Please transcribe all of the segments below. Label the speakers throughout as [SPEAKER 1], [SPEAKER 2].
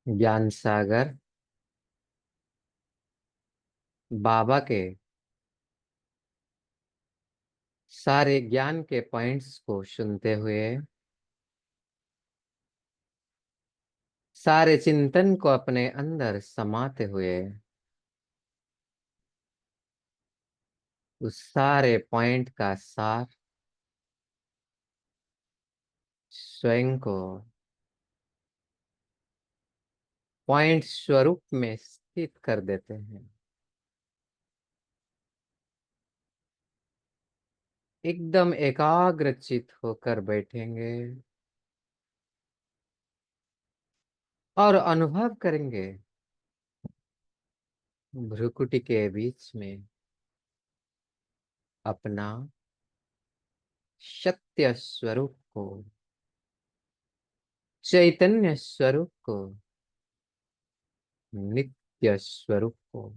[SPEAKER 1] ज्ञान सागर बाबा के सारे ज्ञान के पॉइंट्स को सुनते हुए, सारे चिंतन को अपने अंदर समाते हुए, उस सारे पॉइंट का सार स्वयं को पॉइंट स्वरूप में स्थित कर देते हैं। एकदम एकाग्रचित होकर बैठेंगे और अनुभव करेंगे भ्रुकुटी के बीच में अपना सत्य स्वरूप को, चैतन्य स्वरूप को, नित्य स्वरूप को।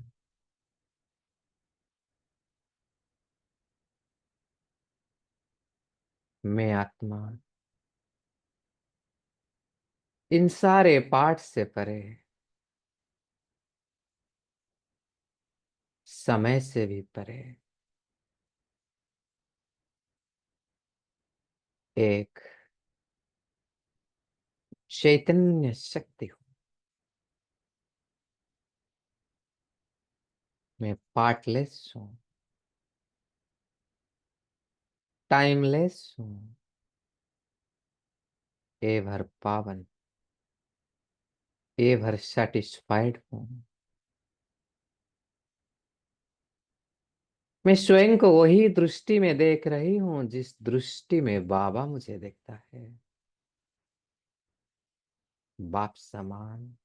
[SPEAKER 1] मैं आत्मा इन सारे पाठ से परे, समय से भी परे, एक चैतन्य शक्ति हूं। मैं पार्टलेस हूं, टाइमलेस हूं, एवर पावन, एवर सेटिस्फाइड हूं। मैं स्वयं को वही दृष्टि में देख रही हूं जिस दृष्टि में बाबा मुझे देखता है, बाप समान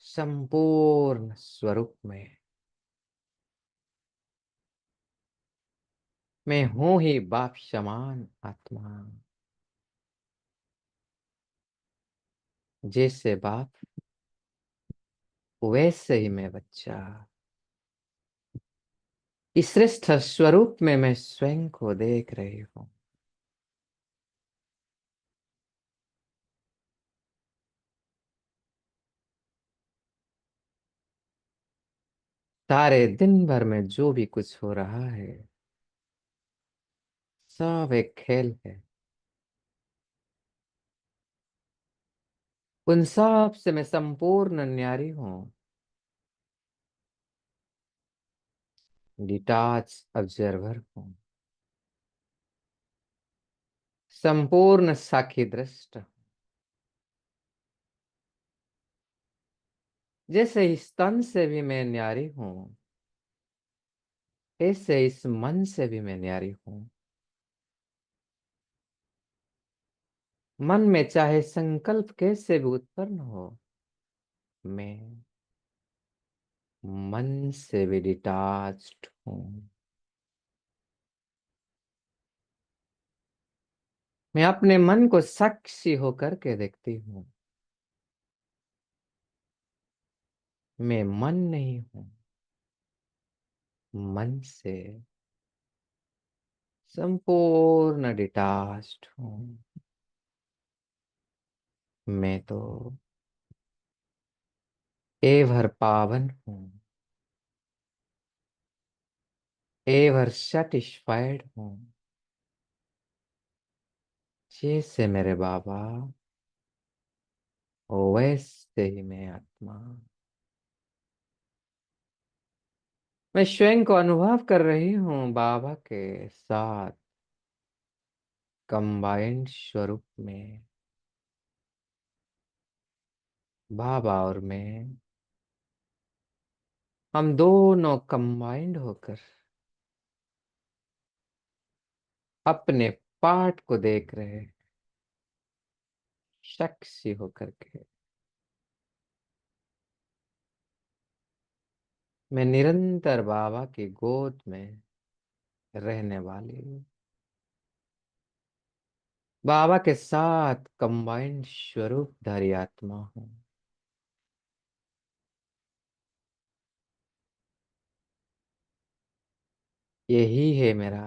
[SPEAKER 1] संपूर्ण स्वरूप में। मैं हूं ही बाप समान आत्मा। जैसे बाप वैसे ही मैं बच्चा। इस श्रेष्ठ स्वरूप में मैं स्वयं को देख रही हूं। सारे दिन भर में जो भी कुछ हो रहा है, सब एक खेल है। उन सब से मैं संपूर्ण न्यारी हूं, डिटाच ऑब्जर्वर हूं, संपूर्ण साक्षी दृष्ट। जैसे इस तन से भी मैं न्यारी हूं, ऐसे इस मन से भी मैं न्यारी हूं। मन में चाहे संकल्प कैसे भी उत्पन्न हो, मैं मन से भी डिटाच्ड हूं। मैं अपने मन को साक्षी होकर के देखती हूं। मैं मन नहीं हूं, मन से संपूर्ण डिटाच्ड हूं। मैं तो एवर पावन हूं, एवर सेटिस्फाइड हूं। जैसे मेरे बाबा वैसे ही मैं आत्मा। मैं स्वयं को अनुभव कर रही हूँ बाबा के साथ कंबाइंड स्वरूप में। बाबा और मैं, हम दोनों कंबाइंड होकर अपने पार्ट को देख रहे हैं, साक्षी होकर के। मैं निरंतर बाबा की गोद में रहने वाली हूँ, बाबा के साथ कंबाइंड स्वरूपधारी आत्मा हूँ। यही है मेरा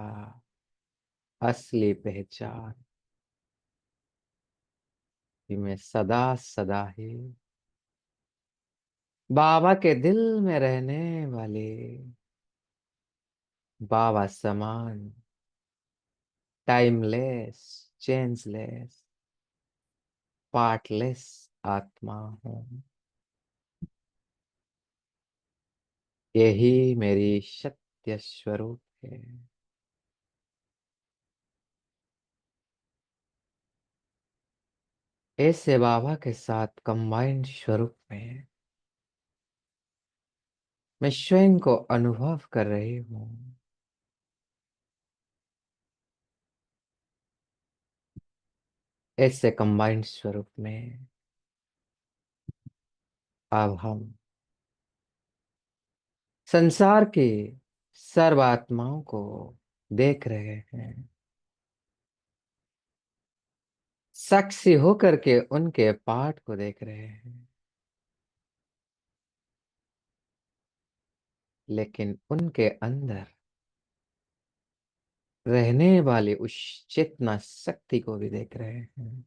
[SPEAKER 1] असली पहचान। कि मैं सदा सदा ही बाबा के दिल में रहने वाले बाबा समान टाइमलेस चेंजलेस पार्टलेस आत्मा हूँ। यही मेरी सत्य स्वरूप है। ऐसे बाबा के साथ कंबाइंड स्वरूप में मैं स्वयं को अनुभव कर रही हूँ। ऐसे कंबाइंड स्वरूप में अब हम संसार की सर्व आत्माओं को देख रहे हैं, साक्षी होकर के उनके पाठ को देख रहे हैं, लेकिन उनके अंदर रहने वाली उस चेतना शक्ति को भी देख रहे हैं।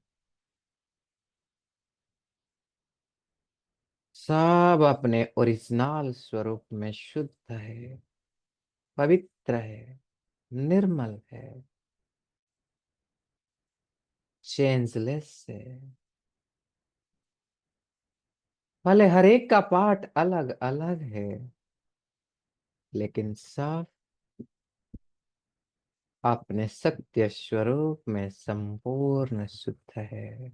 [SPEAKER 1] सब अपने ओरिजिनल स्वरूप में शुद्ध है, पवित्र है, निर्मल है, चेंजलेस है। भले हर एक का पाठ अलग अलग है, लेकिन सब अपने सत्य स्वरूप में संपूर्ण शुद्ध है।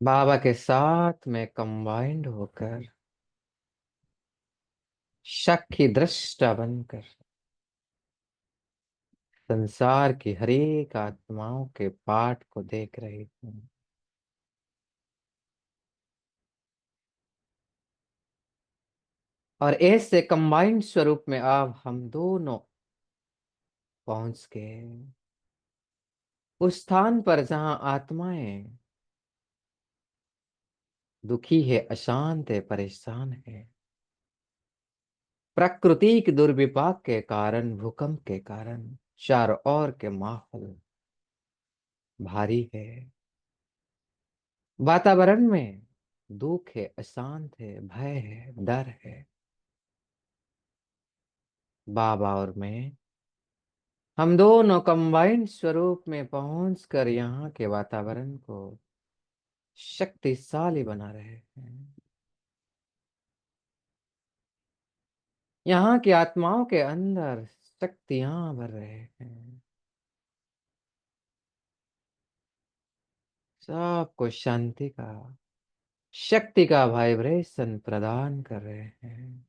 [SPEAKER 1] बाबा के साथ में कंबाइंड होकर साक्षी दृष्टा बनकर संसार की हर एक आत्माओं के पाठ को देख रही हूँ। और ऐसे कंबाइंड स्वरूप में अब हम दोनों पहुंच गए उस स्थान पर जहां आत्माएं दुखी है, अशांत है, परेशान है, प्रकृति के दुर्विपाक के कारण, भूकंप के कारण चारों ओर के माहौल भारी है, वातावरण में दुख है, अशांत है, भय है, डर है। बाबा और मैं, हम दोनों कंबाइंड स्वरूप में पहुंचकर यहाँ के वातावरण को शक्तिशाली बना रहे हैं। यहाँ की आत्माओं के अंदर शक्तियां भर रहे हैं, सबको शांति का, शक्ति का वाइब्रेशन प्रदान कर रहे हैं।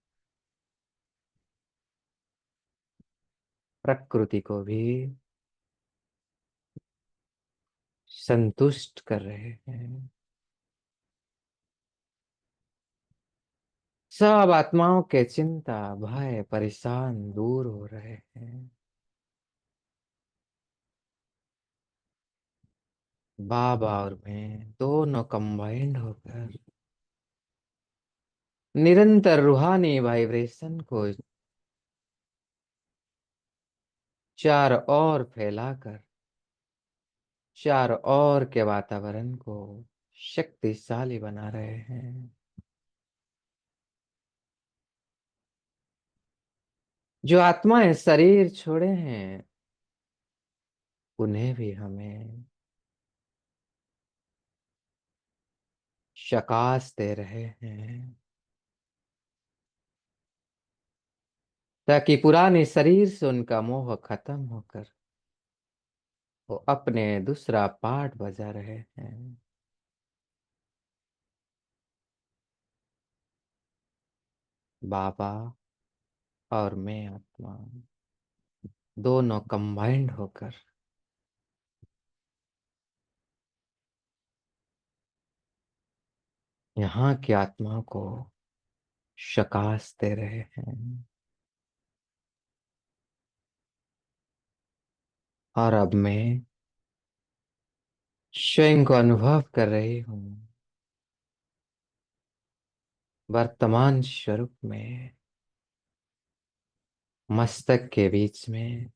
[SPEAKER 1] प्रकृति को भी संतुष्ट कर रहे हैं। सब आत्माओं के चिंता, भय, परेशान दूर हो रहे हैं। बाबा और मैं दोनों कंबाइंड होकर निरंतर रूहानी वाइब्रेशन को चार ओर फैलाकर चारों ओर के वातावरण को शक्तिशाली बना रहे हैं। जो आत्माएं शरीर छोड़े हैं, उन्हें भी हमें शकाश दे रहे हैं, ताकि पुराने शरीर से उनका मोह खत्म होकर वो अपने दूसरा पार्ट बजा रहे हैं। बाबा और मैं आत्मा दोनों कंबाइंड होकर यहाँ की आत्मा को शकाश दे रहे हैं। और अब मैं स्वयं को अनुभव कर रही हूँ वर्तमान स्वरूप में, मस्तक के बीच में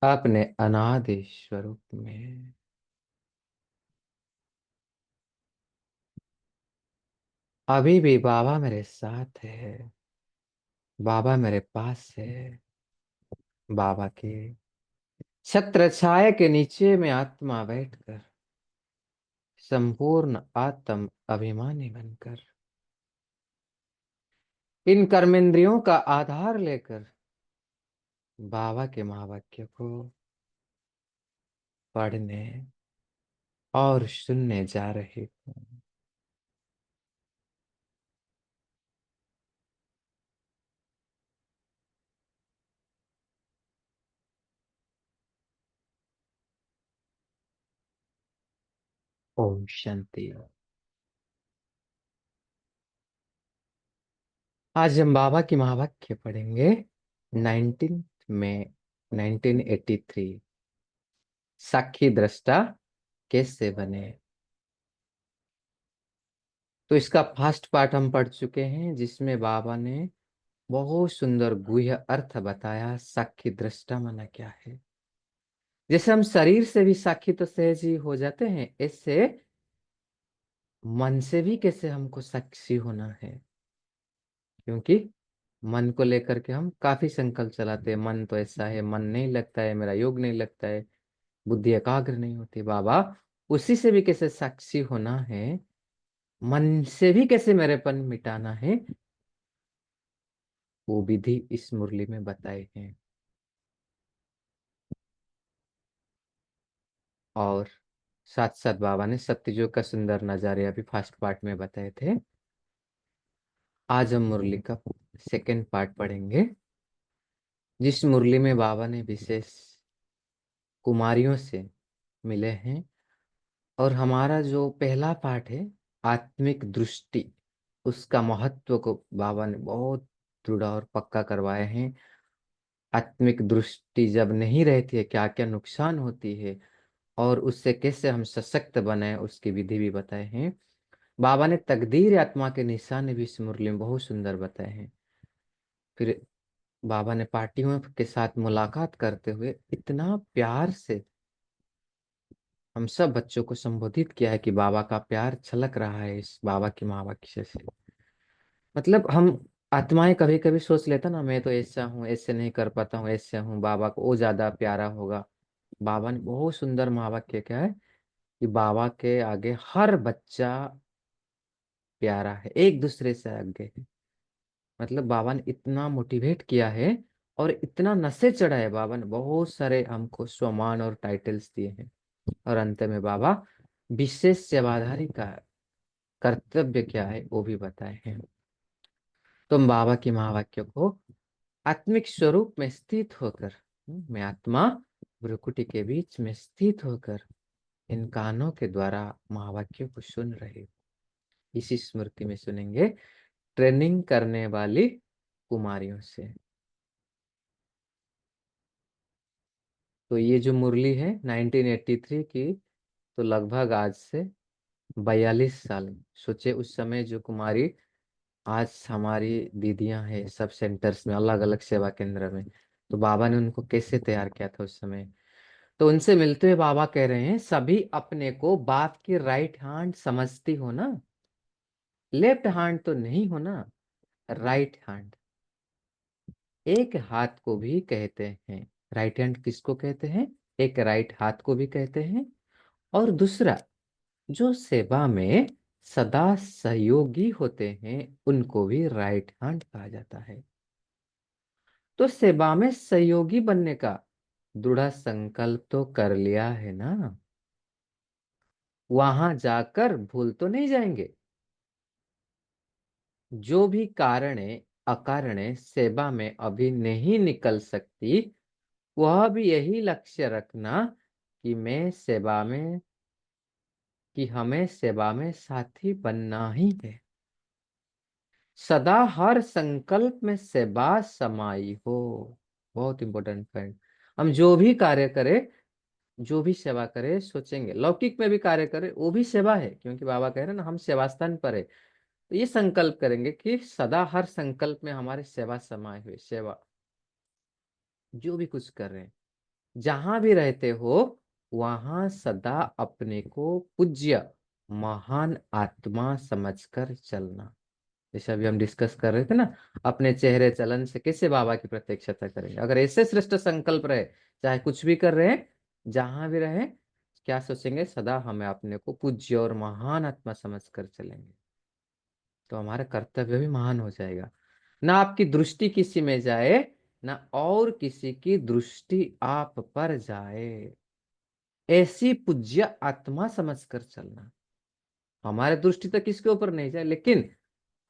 [SPEAKER 1] अपने अनादि स्वरूप में। अभी भी बाबा मेरे साथ है, बाबा मेरे पास है। बाबा के छत्र छाया के नीचे में आत्मा बैठकर, संपूर्ण आत्म अभिमानी बनकर, इन कर्मेंद्रियों का आधार लेकर बाबा के महावाक्य को पढ़ने और सुनने जा रहे हूँ। ओम शांति। आज हम बाबा की महावाक्य पढ़ेंगे। 19 मई 1983, साक्षी दृष्टा कैसे बने। तो इसका फर्स्ट पार्ट हम पढ़ चुके हैं, जिसमें बाबा ने बहुत सुंदर गुह्य अर्थ बताया। साक्षी दृष्टा माना क्या है। जैसे हम शरीर से भी साक्षी तो सहज ही हो जाते हैं, ऐसे मन से भी कैसे हमको साक्षी होना है। क्योंकि मन को लेकर के हम काफी संकल्प चलाते हैं। मन तो ऐसा है, मन नहीं लगता है, मेरा योग नहीं लगता है, बुद्धि एकाग्र नहीं होती। बाबा उसी से भी कैसे साक्षी होना है, मन से भी कैसे मेरेपन मिटाना है, वो विधि इस मुरली में बताए हैं। और साथ साथ बाबा ने सत्ययुग का सुंदर नजारे अभी फर्स्ट पार्ट में बताए थे। आज हम मुरली का सेकेंड पार्ट पढ़ेंगे, जिस मुरली में बाबा ने विशेष कुमारियों से मिले हैं। और हमारा जो पहला पाठ है, आत्मिक दृष्टि, उसका महत्व को बाबा ने बहुत दृढ़ और पक्का करवाए हैं। आत्मिक दृष्टि जब नहीं रहती है, क्या क्या नुकसान होती है, और उससे कैसे हम सशक्त बने, उसकी विधि भी बताए हैं। बाबा ने तकदीर आत्मा के निशान भी इस मुरली में बहुत सुंदर बताए हैं। फिर बाबा ने पार्टियों के साथ मुलाकात करते हुए इतना प्यार से हम सब बच्चों को संबोधित किया है कि बाबा का प्यार छलक रहा है इस बाबा की महावाक्य से। मतलब हम आत्माएं कभी कभी सोच लेता ना, मैं तो ऐसा हूँ, ऐसे नहीं कर पाता हूँ, ऐसे हूँ, बाबा को वो ज्यादा प्यारा होगा। बाबा ने बहुत सुंदर महावाक्य क्या है कि बाबा के आगे हर बच्चा प्यारा है, एक दूसरे से आगे है। मतलब बाबा ने इतना मोटिवेट किया है और इतना नशे चढ़ा है। बाबा ने बहुत सारे हमको सम्मान और टाइटल्स दिए हैं। और अंत में बाबा विशेष सेवाधारी का कर्तव्य क्या है वो भी बताए हैं। तुम बाबा की महावाक्य को आत्मिक स्वरूप में स्थित होकर, मैं आत्मा भ्रुकुटी के बीच में स्थित होकर इन कानों के द्वारा महावाक्यों को सुन रहे हो। इसी स्मृति में सुनेंगे ट्रेनिंग करने वाली कुमारियों से। तो ये जो मुरली है 1983 की, तो लगभग आज से 42 साल। सोचे उस समय जो कुमारी आज हमारी दीदियां हैं सब सेंटर्स में, अलग अलग सेवा केंद्र में, तो बाबा ने उनको कैसे तैयार किया था उस समय। तो उनसे मिलते हुए बाबा कह रहे हैं, सभी अपने को बाप की राइट हैंड समझती हो ना, लेफ्ट हैंड तो नहीं हो ना, राइट हैंड। एक हाथ को भी कहते हैं, राइट हैंड किसको कहते हैं, एक राइट हाथ को भी कहते हैं। और दूसरा, जो सेवा में सदा सहयोगी होते हैं, उनको भी राइट हैंड कहा जाता है। तो सेवा में सहयोगी बनने का दृढ़ संकल्प तो कर लिया है ना, वहां जाकर भूल तो नहीं जाएंगे। जो भी कारणे अकारणे सेवा में अभी नहीं निकल सकती, वह भी यही लक्ष्य रखना कि मैं सेवा में, कि हमें सेवा में साथी बनना ही है। सदा हर संकल्प में सेवा समाई हो। बहुत इंपॉर्टेंट पॉइंट। हम जो भी कार्य करें, जो भी सेवा करे, सोचेंगे लौकिक में भी कार्य करे वो भी सेवा है, क्योंकि बाबा कह रहे हैं ना हम सेवा स्थान पर है। तो ये संकल्प करेंगे कि सदा हर संकल्प में हमारे सेवा समाये हुए, सेवा जो भी कुछ कर रहे हैं। जहां भी रहते हो वहां सदा अपने को पूज्य महान आत्मा समझकर चलना। जैसे अभी हम डिस्कस कर रहे थे ना, अपने चेहरे चलन से कैसे बाबा की प्रत्यक्षता करेंगे। अगर ऐसे श्रेष्ठ संकल्प रहे, चाहे कुछ भी कर रहे हैं, जहां भी रहे, क्या सोचेंगे, सदा हमें अपने को पूज्य और महान आत्मा समझकर चलेंगे, तो हमारा कर्तव्य भी महान हो जाएगा। ना आपकी दृष्टि किसी में जाए, ना और किसी की दृष्टि आप पर जाए, ऐसी पूज्य आत्मा समझकर चलना। हमारे दृष्टि तो किसके ऊपर नहीं जाए, लेकिन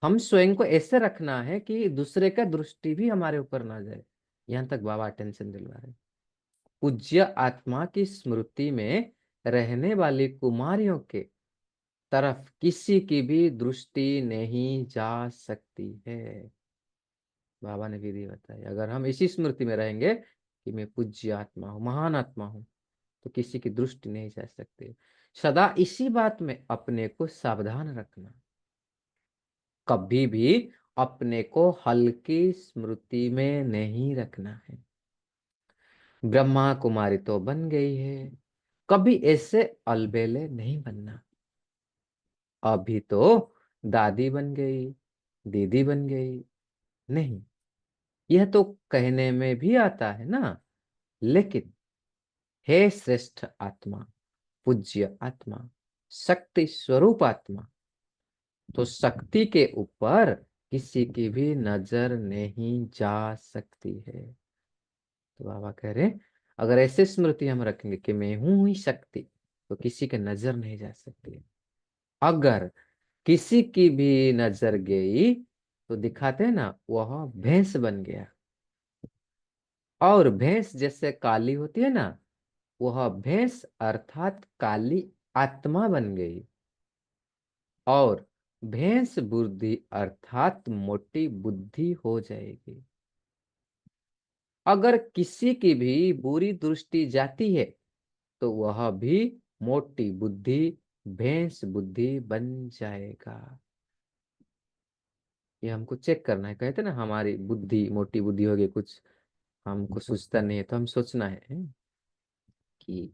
[SPEAKER 1] हम स्वयं को ऐसे रखना है कि दूसरे का दृष्टि भी हमारे ऊपर ना जाए। यहां तक बाबा अटेंशन दिलवा रहे। पूज्य आत्मा की स्मृति में रहने वाली कुमारियों के तरफ किसी की भी दृष्टि नहीं जा सकती है। बाबा ने विधि बताई, अगर हम इसी स्मृति में रहेंगे कि मैं पूज्य आत्मा हूँ, महान आत्मा हूँ, तो किसी की दृष्टि नहीं जा सकती। सदा इसी बात में अपने को सावधान रखना, कभी भी अपने को हल्की स्मृति में नहीं रखना है। ब्रह्मा कुमारी तो बन गई है, कभी ऐसे अलबेले नहीं बनना। अभी तो दादी बन गई, दीदी बन गई, नहीं, यह तो कहने में भी आता है ना। लेकिन हे श्रेष्ठ आत्मा, पूज्य आत्मा, शक्ति स्वरूप आत्मा, तो शक्ति के ऊपर किसी की भी नजर नहीं जा सकती है। तो बाबा कह रहे, अगर ऐसे स्मृति हम रखेंगे कि मैं हूं ही शक्ति, तो किसी के नजर नहीं जा सकती। अगर किसी की भी नजर गई, तो दिखाते हैं ना, वह भैंस बन गया। और भैंस जैसे काली होती है ना, वह भैंस अर्थात काली आत्मा बन गई। और भैंस बुद्धि अर्थात मोटी बुद्धि हो जाएगी। अगर किसी की भी बुरी दृष्टि जाती है, तो वह भी मोटी बुद्धि, भैंस बुद्धि बन जाएगा। ये हमको चेक करना है। कहते ना, हमारी बुद्धि मोटी बुद्धि होगी, कुछ हमको सोचता नहीं है, तो हम सोचना है कि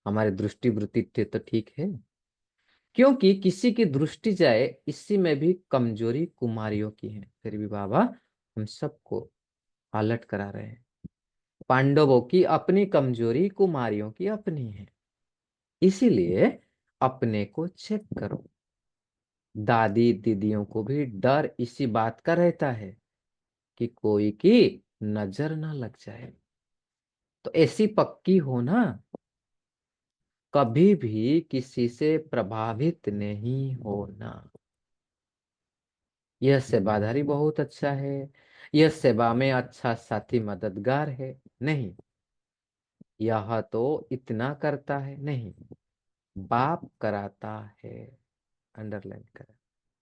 [SPEAKER 1] हमारी दृष्टि वृत्ति तो ठीक है। क्योंकि किसी की दृष्टि जाए, इसी में भी कमजोरी कुमारियों की है। फिर भी बाबा हम सबको अलर्ट करा रहे हैं, पांडवों की अपनी कमजोरी, कुमारियों की अपनी है। इसीलिए अपने को चेक करो। दादी दीदियों को भी डर इसी बात का रहता है कि कोई की नजर ना लग जाए। तो ऐसी पक्की हो ना, कभी भी किसी से प्रभावित नहीं होना। यह सेवाधारी बहुत अच्छा है, यह सेवा में अच्छा साथी मददगार है, नहीं, यह तो इतना करता है, नहीं, बाप कराता है। अंडरलाइन करा,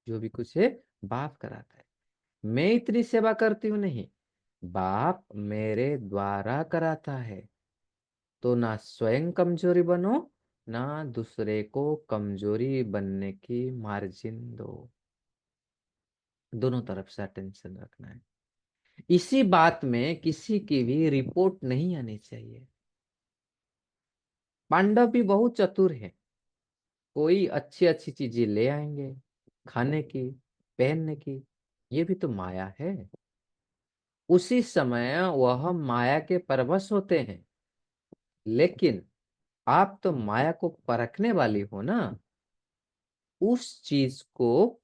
[SPEAKER 1] जो भी कुछ है बाप कराता है। मैं इतनी सेवा करती हूं, नहीं, बाप मेरे द्वारा कराता है। तो ना स्वयं कमजोरी बनो, ना दूसरे को कमजोरी बनने की मार्जिन दो। दोनों तरफ से अटेंशन रखना है। इसी बात में किसी की भी रिपोर्ट नहीं आनी चाहिए। पांडव भी बहुत चतुर है, कोई अच्छी अच्छी चीजें ले आएंगे, खाने की, पहनने की, ये भी तो माया है। उसी समय वह माया के परवश होते हैं। लेकिन आप तो माया को परखने वाली हो ना, उस चीज को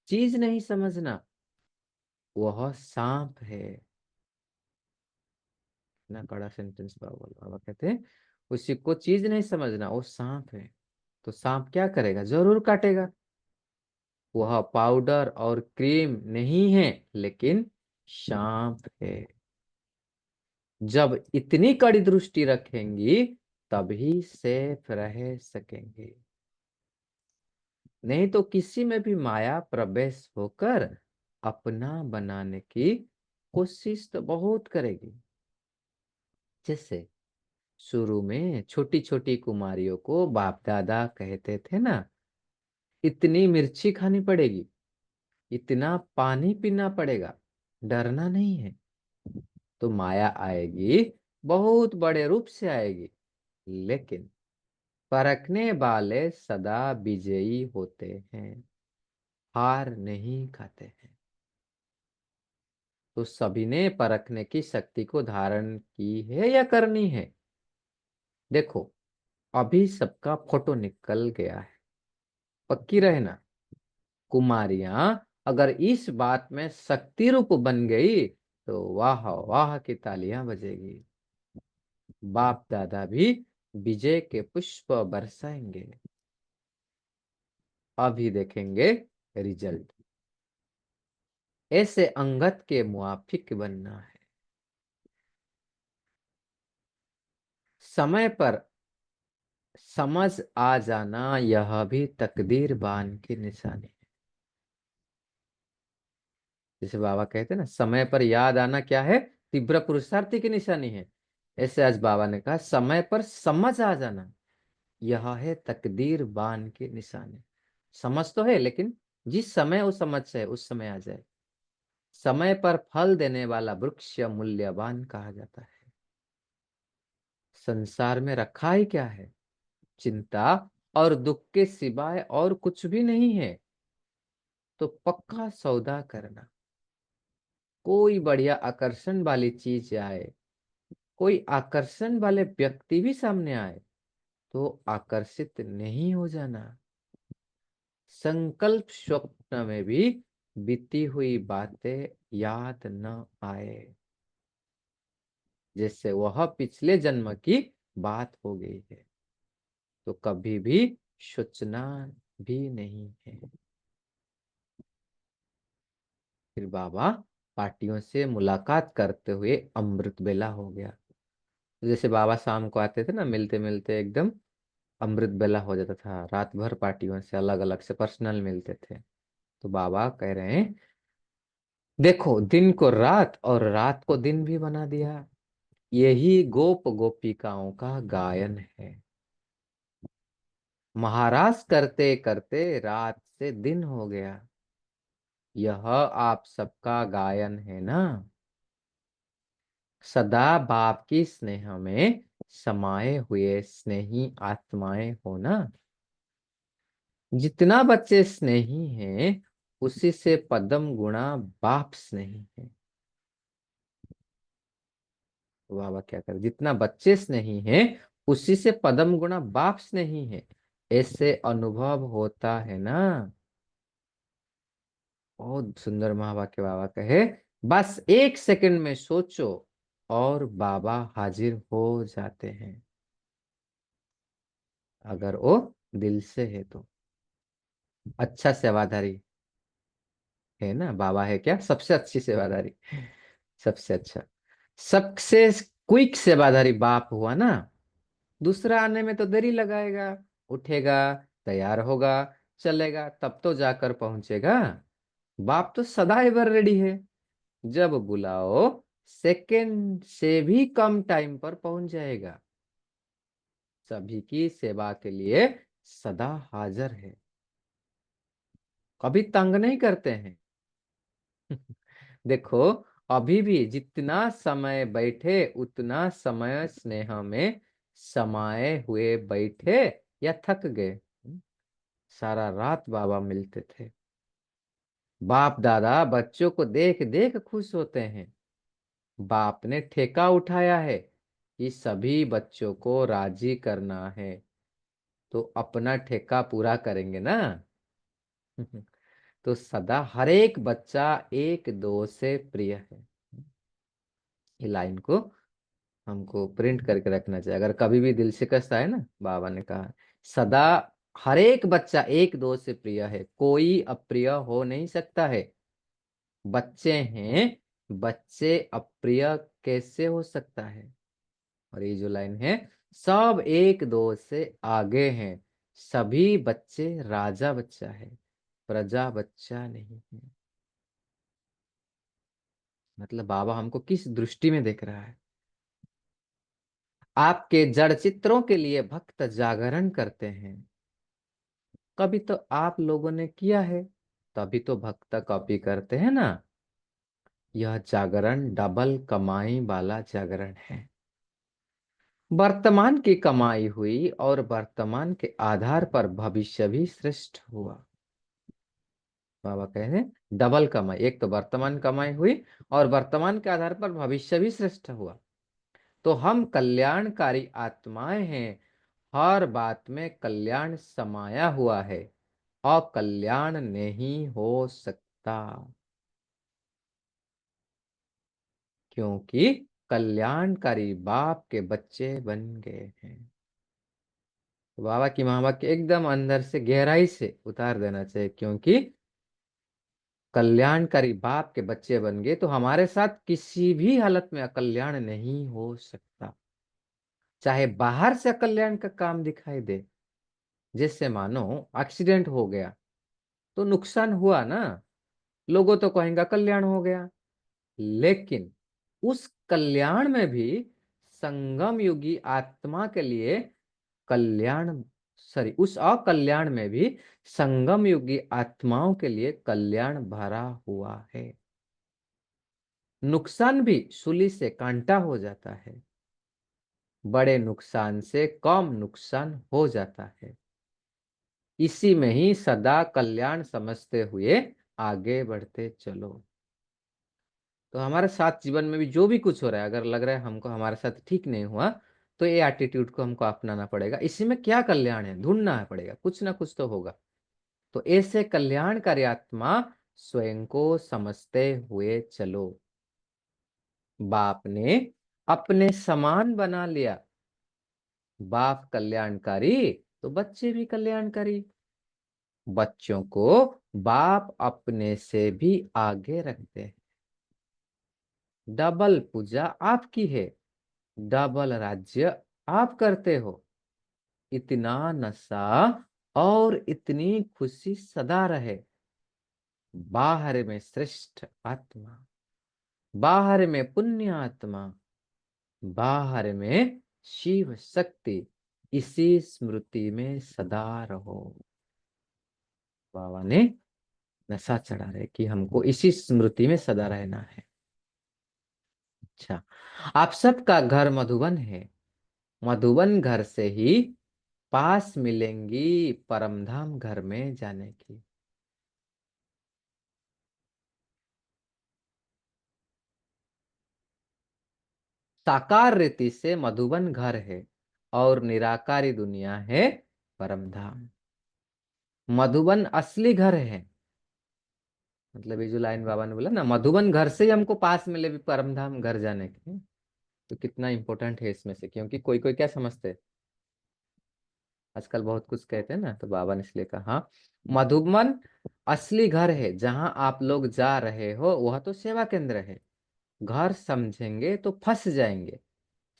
[SPEAKER 1] चीज नहीं समझना, वह सांप है। ना कड़ा सेंटेंस बाबा बाबा कहते हैं, उसी को चीज नहीं समझना, वो सांप है। तो सांप क्या करेगा, जरूर काटेगा। वह पाउडर और क्रीम नहीं है, लेकिन सांप है। जब इतनी कड़ी दृष्टि रखेंगी, तभी सेफ रह सकेंगे। नहीं तो किसी में भी माया प्रवेश होकर अपना बनाने की कोशिश तो बहुत करेगी। जैसे शुरू में छोटी छोटी कुमारियों को बाप दादा कहते थे ना, इतनी मिर्ची खानी पड़ेगी, इतना पानी पीना पड़ेगा, डरना नहीं है। तो माया आएगी, बहुत बड़े रूप से आएगी, लेकिन परखने वाले सदा विजयी होते हैं, हार नहीं खाते हैं। तो सभी ने परखने की शक्ति को धारण की है या करनी है? देखो, अभी सबका फोटो निकल गया है, पक्की रहना। कुमारियां अगर इस बात में शक्ति रूप बन गई तो वाह वाह की तालियां बजेगी। बाप दादा भी विजय के पुष्प बरसाएंगे। अभी देखेंगे रिजल्ट। ऐसे अंगद के मुआफिक बनना है। समय पर समझ आ जाना, यह भी तकदीर बान की निशानी है। जैसे बाबा कहते हैं ना, समय पर याद आना क्या है? तीव्र पुरुषार्थी की निशानी है। ऐसे आज बाबा ने कहा, समय पर समझ आ जाना यह है तकदीर बान की निशानी। समझ तो है, लेकिन जिस समय वो समझ है उस समय आ जाए। समय पर फल देने वाला वृक्ष मूल्यवान कहा जाता है। संसार में रखा ही क्या है? चिंता और दुख के सिवाय और कुछ भी नहीं है। तो पक्का सौदा करना। कोई बढ़िया आकर्षण वाली चीज आए, कोई आकर्षण वाले व्यक्ति भी सामने आए, तो आकर्षित नहीं हो जाना। संकल्प स्वप्न में भी बीती हुई बातें याद न आए, जैसे वह पिछले जन्म की बात हो गई है। तो कभी भी सोचना भी नहीं है। फिर बाबा पार्टियों से मुलाकात करते हुए अमृत बेला हो गया। जैसे बाबा शाम को आते थे ना, मिलते मिलते एकदम अमृत बेला हो जाता था। रात भर पार्टियों से अलग अलग से पर्सनल मिलते थे। तो बाबा कह रहे हैं, देखो दिन को रात और रात को दिन भी बना दिया। यही गोप गोपिकाओं का गायन है। महाराज करते करते रात से दिन हो गया। यह आप सबका गायन है ना? सदा बाप की स्नेह में समाये हुए स्नेही आत्माएं हो ना? जितना बच्चे स्नेही हैं, उसी से पदम गुणा बाप स्नेही है। तो बाबा क्या कर, जितना बच्चे स्नेही हैं, उसी से पदम गुणा बाप स्नेही है। ऐसे अनुभव होता है ना? बहुत सुंदर महावाक्य बाबा कहे। बस एक सेकंड में सोचो और बाबा हाजिर हो जाते हैं, अगर वो दिल से है तो। अच्छा सेवादारी है ना? बाबा है क्या? सबसे अच्छी सेवादारी, सबसे अच्छा, सबसे क्विक सेवादारी बाप हुआ ना। दूसरा आने में तो देरी लगाएगा। उठेगा, तैयार होगा, चलेगा, तब तो जाकर पहुंचेगा। बाप तो सदा एवर रेडी है। जब बुलाओ, सेकंड से भी कम टाइम पर पहुंच जाएगा। सभी की सेवा के लिए सदा हाजिर है। कभी तंग नहीं करते हैं। देखो, अभी भी जितना समय बैठे उतना समय स्नेह में समाये हुए बैठे या थक गए। सारा रात बाबा मिलते थे। बाप दादा बच्चों को देख देख खुश होते हैं। बाप ने ठेका उठाया है कि सभी बच्चों को राजी करना है, तो अपना ठेका पूरा करेंगे ना। तो सदा हर एक बच्चा एक दो से प्रिय है। ये लाइन को हमको प्रिंट करके रखना चाहिए, अगर कभी भी दिल शिकस्त आए ना। बाबा ने कहा, सदा हर एक बच्चा एक दो से प्रिय है, कोई अप्रिय हो नहीं सकता है। बच्चे हैं, बच्चे अप्रिय कैसे हो सकता है? और ये जो लाइन है, सब एक दो से आगे हैं, सभी बच्चे राजा बच्चा है, प्रजा बच्चा नहीं है। मतलब बाबा हमको किस दृष्टि में देख रहा है? आपके जड़ चित्रों के लिए भक्त जागरण करते हैं। कभी तो आप लोगों ने किया है, तभी तो भक्त कॉपी करते हैं ना। यह जागरण डबल कमाई वाला जागरण है। वर्तमान की कमाई हुई और वर्तमान के आधार पर भविष्य भी श्रेष्ठ हुआ। बाबा कह रहे हैं डबल कमाई, एक तो वर्तमान कमाई हुई और वर्तमान के आधार पर भविष्य भी श्रेष्ठ हुआ। तो हम कल्याणकारी आत्माएं हैं, हर बात में कल्याण समाया हुआ है, अकल्याण नहीं हो सकता, क्योंकि कल्याणकारी बाप के बच्चे बन गए हैं। तो बाबा की महावाक्य एकदम अंदर से गहराई से उतार देना चाहिए, क्योंकि कल्याणकारी बाप के बच्चे बन गए तो हमारे साथ किसी भी हालत में अकल्याण नहीं हो सकता। चाहे बाहर से अकल्याण का काम दिखाई दे, जैसे मानो एक्सीडेंट हो गया तो नुकसान हुआ ना, लोगों तो कहेंगे कल्याण हो गया, लेकिन उस कल्याण में भी संगम युगी आत्मा के लिए कल्याण, सॉरी, उस अकल्याण में भी संगम युगी आत्माओं के लिए कल्याण भरा हुआ है। नुकसान भी सूली से कांटा हो जाता है, बड़े नुकसान से कम नुकसान हो जाता है। इसी में ही सदा कल्याण समझते हुए आगे बढ़ते चलो। तो हमारे साथ जीवन में भी जो भी कुछ हो रहा है, अगर लग रहा है हमको हमारे साथ ठीक नहीं हुआ, तो ये एटीट्यूड को हमको अपनाना पड़ेगा, इसी में क्या कल्याण है ढूंढना है पड़ेगा, कुछ ना कुछ तो होगा। तो ऐसे कल्याणकारी आत्मा स्वयं को समझते हुए चलो। बाप ने अपने समान बना लिया, बाप कल्याणकारी तो बच्चे भी कल्याणकारी, बच्चों को बाप अपने से भी आगे रखते हैं। डबल पूजा आपकी है, डबल राज्य आप करते हो। इतना नशा और इतनी खुशी सदा रहे। बाहर में श्रेष्ठ आत्मा, बाहर में पुण्य आत्मा, बाहर में शिव शक्ति, इसी स्मृति में सदा रहो। बाबा ने नशा चढ़ा रहे कि हमको इसी स्मृति में सदा रहना है। अच्छा, आप सबका घर मधुबन है, मधुबन घर से ही पास मिलेंगी परमधाम घर में जाने की। साकार रीति से मधुबन घर है और निराकारी दुनिया है परमधाम। मधुबन असली घर है, मतलब ये जो लाइन बाबा ने बोला ना, मधुबन घर से ही हमको पास मिले भी परमधाम घर जाने के, तो कितना इंपॉर्टेंट है इसमें से। क्योंकि कोई कोई क्या समझते हैं, आजकल बहुत कुछ कहते हैं ना, तो बाबा ने इसलिए कहा हाँ, मधुबन असली घर है, जहां आप लोग जा रहे हो वह तो सेवा केंद्र है। घर समझेंगे तो फंस जाएंगे,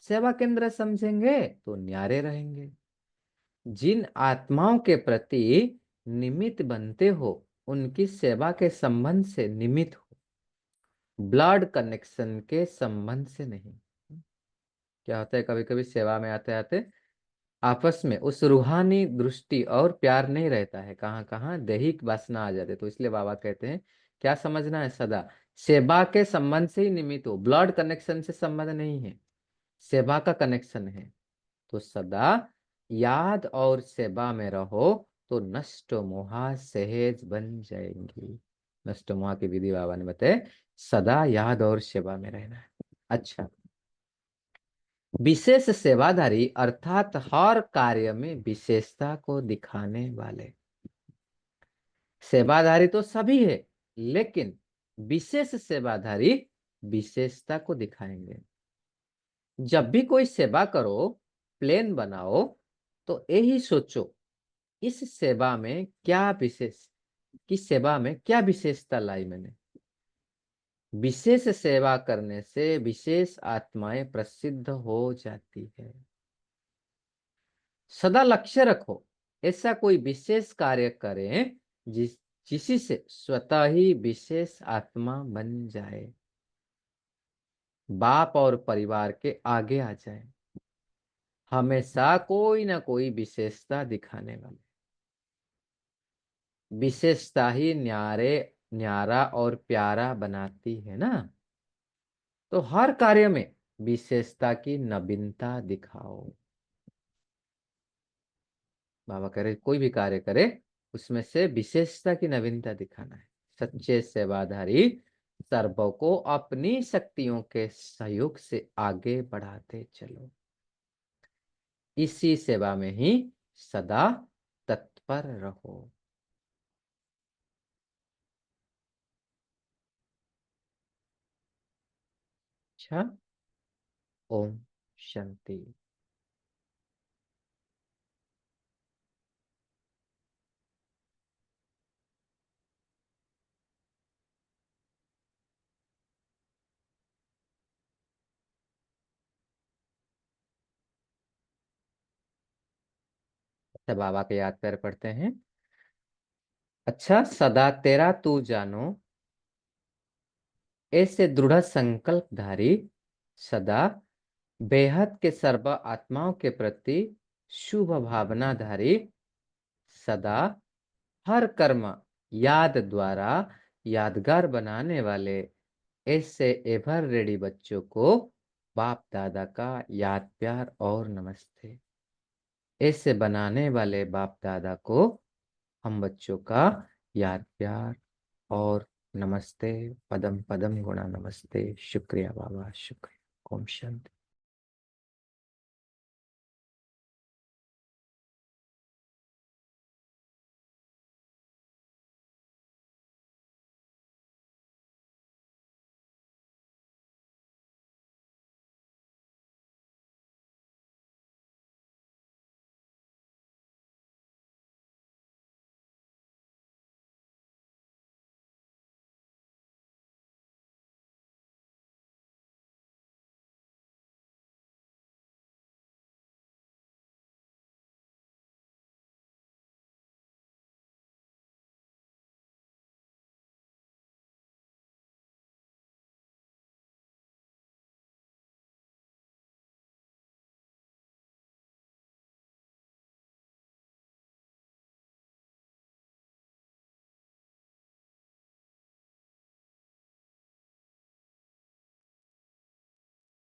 [SPEAKER 1] सेवा केंद्र समझेंगे तो न्यारे रहेंगे। जिन आत्माओं के प्रति निमित्त बनते हो, उनकी सेवा के संबंध से निमित्त हो, ब्लड कनेक्शन के संबंध से नहीं। क्या होता है, कभी कभी सेवा में आते आते आपस में उस रूहानी दृष्टि और प्यार नहीं रहता है, कहाँ कहाँ दैहिक वासना आ जाते, तो इसलिए बाबा कहते हैं क्या समझना है, सदा सेवा के संबंध से ही निमित्त हो, ब्लड कनेक्शन से संबंध नहीं है, सेवा का कनेक्शन है। तो सदा याद और सेवा में रहो, तो नष्ट मोहा सहज बन जाएंगी। नष्ट मोहा की विधि बाबा ने बताए, सदा याद और सेवा में रहना है। अच्छा, विशेष सेवाधारी अर्थात हर कार्य में विशेषता को दिखाने वाले। सेवाधारी तो सभी है, लेकिन विशेष सेवाधारी विशेषता को दिखाएंगे। जब भी कोई सेवा करो, प्लान बनाओ, तो यही सोचो इस सेवा में क्या विशेष, किस सेवा में क्या विशेषता लाई मैंने। विशेष सेवा करने से विशेष आत्माएं प्रसिद्ध हो जाती है। सदा लक्ष्य रखो, ऐसा कोई विशेष कार्य करें जिसी से स्वतः ही विशेष आत्मा बन जाए, बाप और परिवार के आगे आ जाए। हमेशा कोई ना कोई विशेषता दिखाने वाले, विशेषता ही न्यारे न्यारा और प्यारा बनाती है ना। तो हर कार्य में विशेषता की नवीनता दिखाओ। बाबा करे कोई भी कार्य करे उसमें से विशेषता की नवीनता दिखाना है। सच्चे सेवाधारी सर्वों को अपनी शक्तियों के सहयोग से आगे बढ़ाते चलो। इसी सेवा में ही सदा तत्पर रहो। अच्छा। ओम शांति। अच्छा, बाबा के याद पैर पढ़ते हैं। अच्छा, सदा तेरा तू जानो, ऐसे दृढ़ संकल्पधारी सदा बेहद के सर्व आत्माओं के प्रति शुभ भावनाधारी सदा हर कर्म याद द्वारा यादगार बनाने वाले ऐसे एवर रेडी बच्चों को बाप दादा का याद प्यार और नमस्ते। ऐसे बनाने वाले बाप दादा को हम बच्चों का याद प्यार और नमस्ते। पदम पदम गुणा नमस्ते। शुक्रिया बाबा, शुक्रिया। ओम शांति।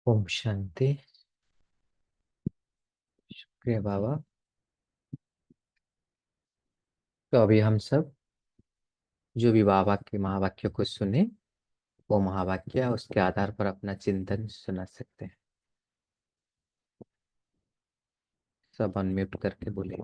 [SPEAKER 1] ओम शांति। शुक्रिया बाबा। तो अभी हम सब जो भी बाबा के महावाक्य को सुने वो महावाक्य उसके आधार पर अपना चिंतन सुना सकते हैं। सब अनम्यूट करके बोले।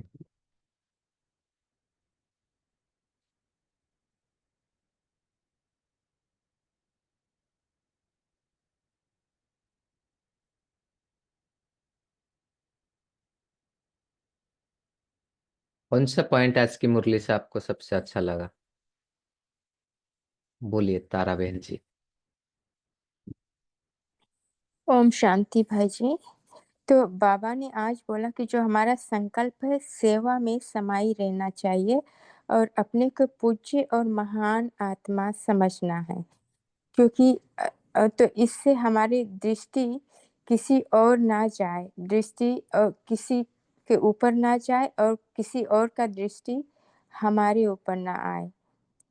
[SPEAKER 1] कौन सा पॉइंट आज की मुरली से आपको सबसे अच्छा लगा? बोलिए तारा बहन जी।
[SPEAKER 2] ओम शांति भाई जी। तो बाबा ने आज बोला कि जो हमारा संकल्प है सेवा में समाई रहना चाहिए और अपने को पूज्य और महान आत्मा समझना है, क्योंकि तो इससे हमारी दृष्टि किसी और ना जाए, दृष्टि किसी के ऊपर ना जाए और किसी और का दृष्टि हमारे ऊपर ना आए।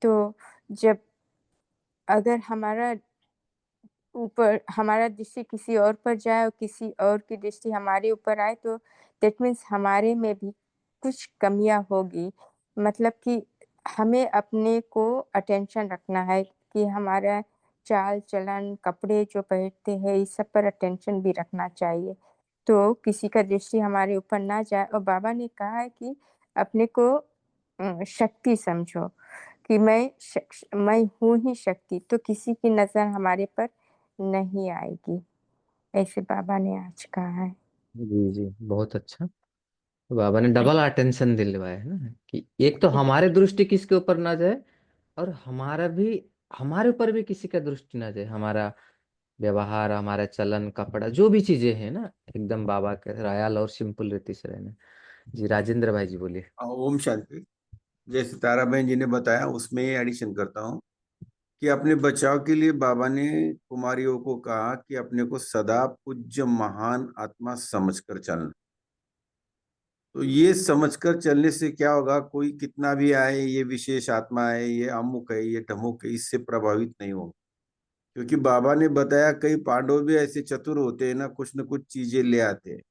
[SPEAKER 2] तो जब अगर हमारा दृष्टि किसी और पर जाए और किसी और की दृष्टि हमारे ऊपर आए, तो दैट मीन्स हमारे में भी कुछ कमियां होगी। मतलब कि हमें अपने को अटेंशन रखना है कि हमारा चाल चलन कपड़े जो पहनते हैं इस सब पर अटेंशन भी रखना चाहिए, तो किसी का दृष्टि हमारे ऊपर ना जाए। और बाबा ने कहा है कि अपने को शक्ति समझो कि मैं हूँ ही शक्ति, तो किसी की नज़र हमारे पर नहीं आएगी, ऐसे बाबा ने आज कहा है।
[SPEAKER 1] जी जी, बहुत अच्छा। तो बाबा ने डबल अटेंशन दिलवाया है ना कि एक तो हमारे दृष्टि किसके ऊपर ना जाए और हमारा भी हमारे ऊपर भी किसी का दृष्टि ना जाए। हमारा व्यवहार, हमारा चलन, कपड़ा, जो भी चीजें हैं ना, एकदम बाबा के रायल और सिंपल रीति से रहना। जी राजेंद्र भाई जी बोलिए।
[SPEAKER 3] ओम शांति। जैसे तारा बहन जी ने बताया उसमें एडिशन करता हूँ कि अपने बचाव के लिए बाबा ने कुमारियों को कहा कि अपने को सदा पूज्य महान आत्मा समझकर चलना। तो ये समझकर चलने से क्या होगा, कोई कितना भी आए, ये विशेष आत्मा है, ये अमुक है, ये ढमुक है, इससे प्रभावित नहीं होगा। क्योंकि बाबा ने बताया कई पांडव भी ऐसे चतुर होते हैं ना, कुछ न कुछ चीजें ले आते हैं।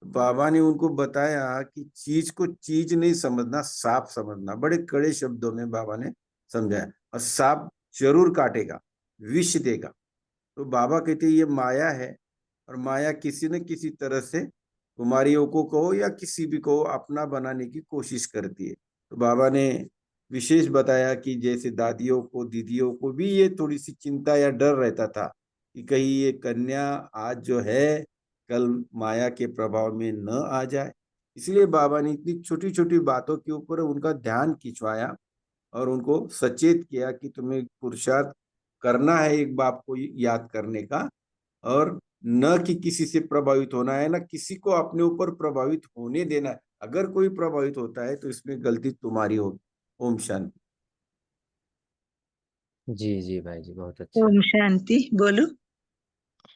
[SPEAKER 3] बाबा ने उनको बताया कि चीज को चीज नहीं समझना, सांप समझना। बड़े कड़े शब्दों में बाबा ने समझाया। और सांप जरूर काटेगा, विष देगा। तो बाबा कहते ये माया है, और माया किसी न किसी तरह से कुमारियों को कहो या किसी भी को अपना बनाने की कोशिश करती है। तो बाबा ने विशेष बताया कि जैसे दादियों को, दीदियों को भी ये थोड़ी सी चिंता या डर रहता था कि कहीं ये कन्या आज जो है कल माया के प्रभाव में न आ जाए। इसलिए बाबा ने इतनी छोटी छोटी बातों के ऊपर उनका ध्यान खिंचवाया और उनको सचेत किया कि तुम्हें पुरुषार्थ करना है एक बाप को याद करने का, और न कि किसी से प्रभावित होना है, न किसी को अपने ऊपर प्रभावित होने देना है। अगर कोई प्रभावित होता है तो इसमें गलती तुम्हारी होगी। ओम शांति।
[SPEAKER 1] जी जी भाई जी, बहुत अच्छा।
[SPEAKER 4] ओम शांति। बोलो।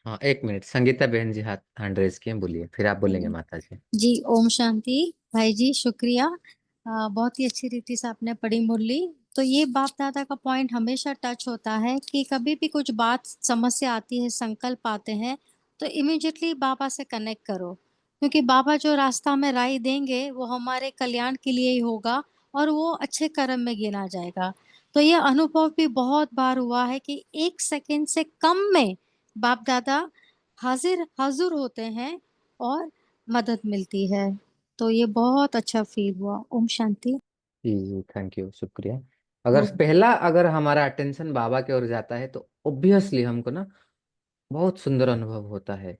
[SPEAKER 1] हाँ, एक मिनट, संगीता बहन जी हाथ हैंड रेज किए, बोलिए, फिर आप बोलेंगे माता जी।
[SPEAKER 5] जी ओम शांति। भाई जी शुक्रिया। बहुत ही अच्छी रीति से आपने पढ़ी मुरली। तो ये बाप दादा का पॉइंट हमेशा टच होता है कि कभी भी कुछ बात समस्या आती है, संकल्प आते हैं, तो इमीडिएटली बाबा से कनेक्ट करो, क्योंकि बाबा जो रास्ता में राय देंगे वो हमारे कल्याण के लिए ही होगा और वो अच्छे कर्म में गिना जाएगा। तो ये अनुभव भी बहुत बार हुआ है कि 1 सेकंड से कम में बाप दादा हाजिर होते हैं और मदद मिलती है। तो ये बहुत अच्छा फील हुआ। ओम शांति।
[SPEAKER 1] जी जी, थैंक यू, शुक्रिया। अगर हमारा अटेंशन बाबा की ओर जाता है तो ऑब्वियसली हमको ना बहुत सुंदर अनुभव होता है।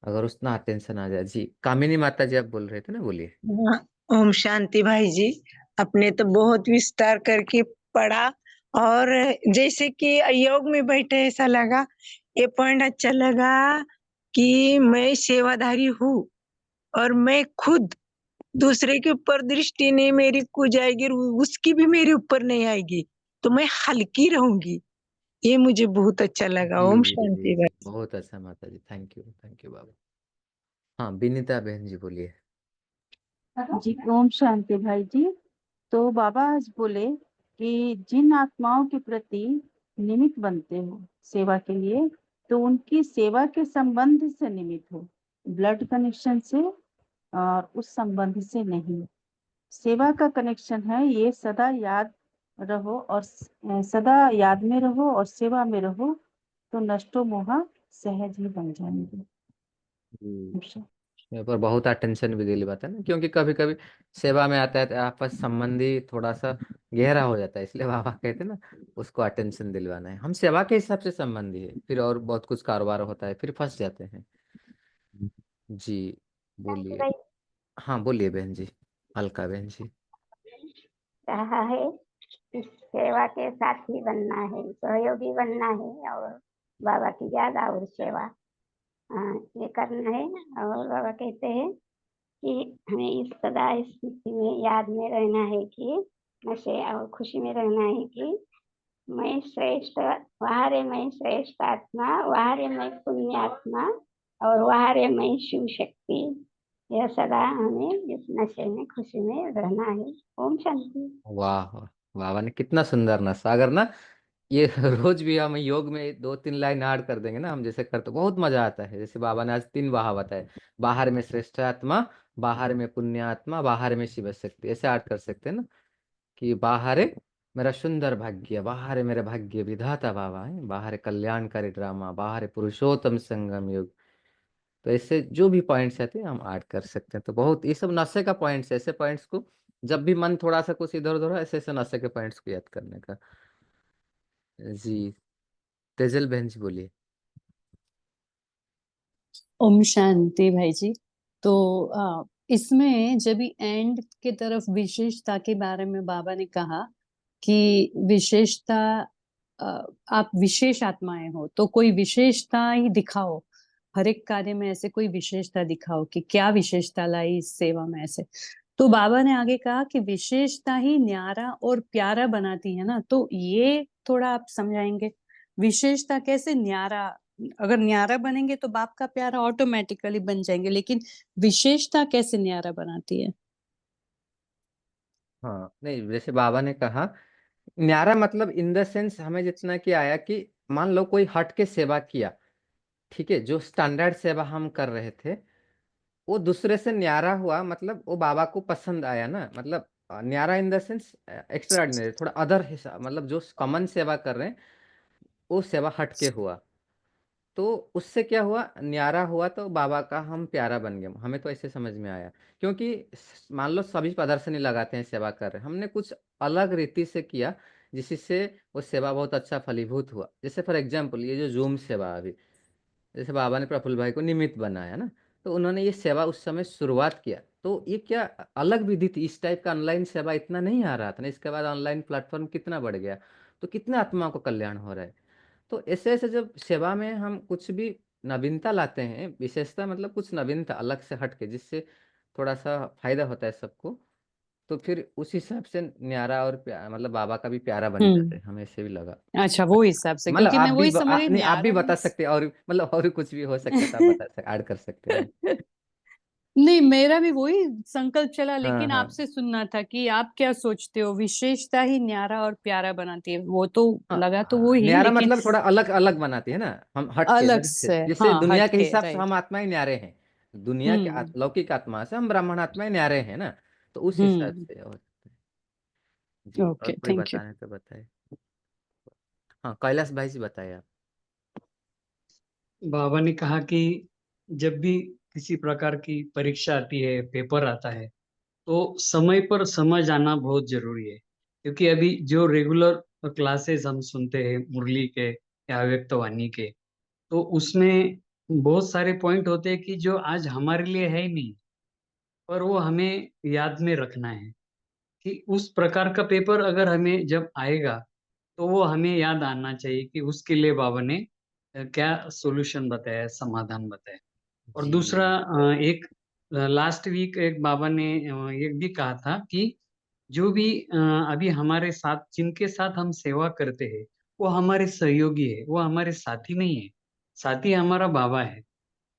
[SPEAKER 1] अगर उतना अटेंशन आ जाए। जी, कामिनी माता जी आप बोल रहे थे ना, बोलिए।
[SPEAKER 4] हाँ, ओम शांति भाई जी। अपने तो बहुत विस्तार करके पढ़ा, और जैसे कि योग में बैठे ऐसा लगा, ये पॉइंट अच्छा लगा कि मैं सेवाधारी हूँ, और मैं खुद दूसरे के ऊपर दृष्टि नहीं मेरी को जाएगी, और उसकी भी मेरे ऊपर नहीं आएगी, तो मैं हल्की रहूंगी। ये मुझे बहुत अच्छा लगा।
[SPEAKER 1] जी
[SPEAKER 4] ओम
[SPEAKER 1] जी जी
[SPEAKER 4] शांति
[SPEAKER 1] जी,
[SPEAKER 4] भाई।
[SPEAKER 1] बहुत अच्छा माता जी, थैंक यू बाबा। हाँ, विनीता बहन जी बोलिए।
[SPEAKER 6] जी ओम शांति भाई जी। तो बाबा आज बोले कि जिन आत्माओं के प्रति निमित्त बनते हो सेवा के लिए, तो उनकी सेवा के संबंध से निमित्त हो, ब्लड कनेक्शन से और उस संबंध से नहीं। सेवा का कनेक्शन है, ये सदा याद रहो और सदा याद में रहो और सेवा में रहो, तो नष्टो मोहा सहज ही बन जाएंगे।
[SPEAKER 1] मेरे पर बहुत अटेंशन भी दिली बात है ना, क्योंकि कभी कभी सेवा में आता है तो आपस संबंधी थोड़ा सा गहरा हो जाता है, इसलिए बाबा कहते हैं ना उसको अटेंशन दिलवाना है। हम सेवा के हिसाब से संबंधी है, फिर और बहुत कुछ कारोबार होता है, फिर फंस जाते हैं। जी, बोलिए। हाँ बोलिए बहन जी, अलका बहन जी।
[SPEAKER 7] कहा है कि सेवा के साथी बनना है, सहयोगी बनना है, और बाबा की ज्यादा और सेवा ये करना है। और बाबा कहते हैं कि हमें इस सदा स्थिति में याद में रहना है कि नशे और खुशी में रहना है कि मैं श्रेष्ठ, वहाँ रे मैं श्रेष्ठ आत्मा, वहाँ रे मैं पुण्य आत्मा, और वहाँ रे मैं शिव शक्ति। यह सदा हमें इस नशे में खुशी में रहना है। ओम शांति।
[SPEAKER 1] वाह वाह, बाबा ने कितना सुंदर नशा, अगर ना ये रोज भी हम योग में 2-3 लाइन ऐड कर देंगे ना, हम जैसे करते बहुत मजा आता है। जैसे बाबा ने आज 3 वाह बताए, बाहर में श्रेष्ठ आत्मा, बाहर में पुण्य आत्मा, बाहर में शिव शक्ति, ऐसे ऐड कर सकते हैं ना कि बाहर है मेरा सुंदर भाग्य, बाहर है मेरा भाग्य विधाता बाबा है, बाहर है कल्याणकारी ड्रामा, बाहर है पुरुषोत्तम संगम युग। तो ऐसे जो भी पॉइंट्स आते हैं हम ऐड कर सकते हैं। तो बहुत ये सब नशे का पॉइंट्स है, ऐसे पॉइंट्स को जब भी मन थोड़ा सा कुछ इधर उधर हो, ऐसे ऐसे नशे के पॉइंट्स को याद करने का। जी, तेजल बहन जी बोलिए।
[SPEAKER 8] ओम शांति भाई जी। तो इसमें जब भी एंड के तरफ विशेषता के बारे में बाबा ने कहा कि विशेषता, आप विशेष आत्माएं हो तो कोई विशेषता ही दिखाओ, हर एक कार्य में ऐसे कोई विशेषता दिखाओ कि क्या विशेषता लाई इस सेवा में ऐसे। तो बाबा ने आगे कहा कि विशेषता ही न्यारा और प्यारा बनाती है ना, तो ये थोड़ा आप समझाएंगे विशेषता कैसे न्यारा, अगर न्यारा बनेंगे तो बाप का प्यारा ऑटोमेटिकली बन जाएंगे, लेकिन विशेषता कैसे न्यारा बनाती है?
[SPEAKER 1] हाँ नहीं, जैसे बाबा ने कहा न्यारा मतलब इन द सेंस हमें जितना कि आया कि मान लो कोई हट के सेवा किया, ठीक है, जो स्टैंडर्ड सेवा हम कर रहे थे वो दूसरे से न्यारा हुआ, मतलब वो बाबा को पसंद आया ना, मतलब न्यारा in the sense extra ordinary, थोड़ा अदर हिसाब, मतलब जो कॉमन सेवा कर रहे हैं वो सेवा हट के हुआ, तो उससे क्या हुआ, न्यारा हुआ तो बाबा का हम प्यारा बन गए, हमें तो ऐसे समझ में आया। क्योंकि मान लो सभी प्रदर्शनी लगाते हैं सेवा कर रहे हैं, हमने कुछ अलग रीति से किया जिससे वो सेवा बहुत अच्छा फलीभूत हुआ। जैसे फॉर एग्जाम्पल ये जो जूम सेवा अभी, जैसे बाबा ने प्रफुल्ल भाई को निमित्त बनाया ना, तो उन्होंने ये सेवा उस समय शुरुआत किया, तो ये क्या अलग विधि थी, इस टाइप का ऑनलाइन सेवा इतना नहीं आ रहा था ना, इसके बाद ऑनलाइन प्लेटफॉर्म कितना बढ़ गया, तो कितने आत्माओं को कल्याण हो रहा है। तो ऐसे ऐसे जब सेवा में हम कुछ भी नवीनता लाते हैं, विशेषता मतलब कुछ नवीनता अलग से हट के, जिससे थोड़ा सा फायदा होता है सबको, तो फिर उस हिसाब से न्यारा और मतलब बाबा का भी प्यारा बन जाता है, हमें ऐसे भी लगा।
[SPEAKER 8] अच्छा, वो हिसाब से,
[SPEAKER 1] मतलब
[SPEAKER 8] क्योंकि
[SPEAKER 1] आप
[SPEAKER 8] मैं
[SPEAKER 1] भी
[SPEAKER 8] वही समझ रही
[SPEAKER 1] नहीं, आप भी
[SPEAKER 8] न्यारा
[SPEAKER 1] बता
[SPEAKER 8] मीन्स
[SPEAKER 1] सकते हैं, और मतलब और भी कुछ भी हो सकता था, आप बता सकते, ऐड कर सकते हैं।
[SPEAKER 8] नहीं, मेरा भी वही संकल्प चला,
[SPEAKER 1] हाँ
[SPEAKER 8] लेकिन
[SPEAKER 1] हाँ
[SPEAKER 8] आपसे सुनना था कि आप क्या सोचते हो, विशेषता ही न्यारा और प्यारा बनाती है, वो तो
[SPEAKER 1] हाँ
[SPEAKER 8] लगा तो वो
[SPEAKER 1] हाँ,
[SPEAKER 8] ही,
[SPEAKER 1] न्यारा
[SPEAKER 8] लेकिन
[SPEAKER 1] मतलब थोड़ा अलग अलग बनाती है ना, हम हट के ना,
[SPEAKER 8] अलग
[SPEAKER 1] जैसे
[SPEAKER 8] से,
[SPEAKER 1] जैसे
[SPEAKER 8] हाँ,
[SPEAKER 1] दुनिया
[SPEAKER 8] हट
[SPEAKER 1] के
[SPEAKER 8] के,
[SPEAKER 1] हिसाब से
[SPEAKER 8] राइट।
[SPEAKER 1] हम आत्माएं न्यारे हैं, दुनिया के
[SPEAKER 8] हम्म।
[SPEAKER 1] लौकिक आत्मा से हम ब्राह्मण आत्माएं न्यारे हैं ना, तो उस हिसाब
[SPEAKER 8] हम्म।
[SPEAKER 1] से और जी, और
[SPEAKER 8] ओके,
[SPEAKER 1] कोई
[SPEAKER 8] थैंक यू।
[SPEAKER 1] बताने तो बताए। हाँ, कैलाश भाई जी बताए आप।
[SPEAKER 9] बाबा ने कहा कि जब भी किसी प्रकार की परीक्षा आती है, पेपर आता है, तो समय पर समझ आना बहुत जरूरी है। क्योंकि अभी जो रेगुलर क्लासेस हम सुनते हैं मुरली के या व्यक्तवाणी के, तो उसमें बहुत सारे पॉइंट होते हैं कि जो आज हमारे लिए है ही नहीं, पर वो हमें याद में रखना है कि उस प्रकार का पेपर अगर हमें जब आएगा, तो वो हमें याद आना चाहिए कि उसके लिए बाबा ने क्या सॉल्यूशन बताया, समाधान बताया। और
[SPEAKER 1] जी
[SPEAKER 9] दूसरा, एक लास्ट वीक एक बाबा ने ये भी कहा था कि जो भी अभी हमारे साथ, जिनके साथ हम सेवा करते हैं, वो हमारे सहयोगी है, वो हमारे साथी नहीं है, साथी हमारा बाबा है।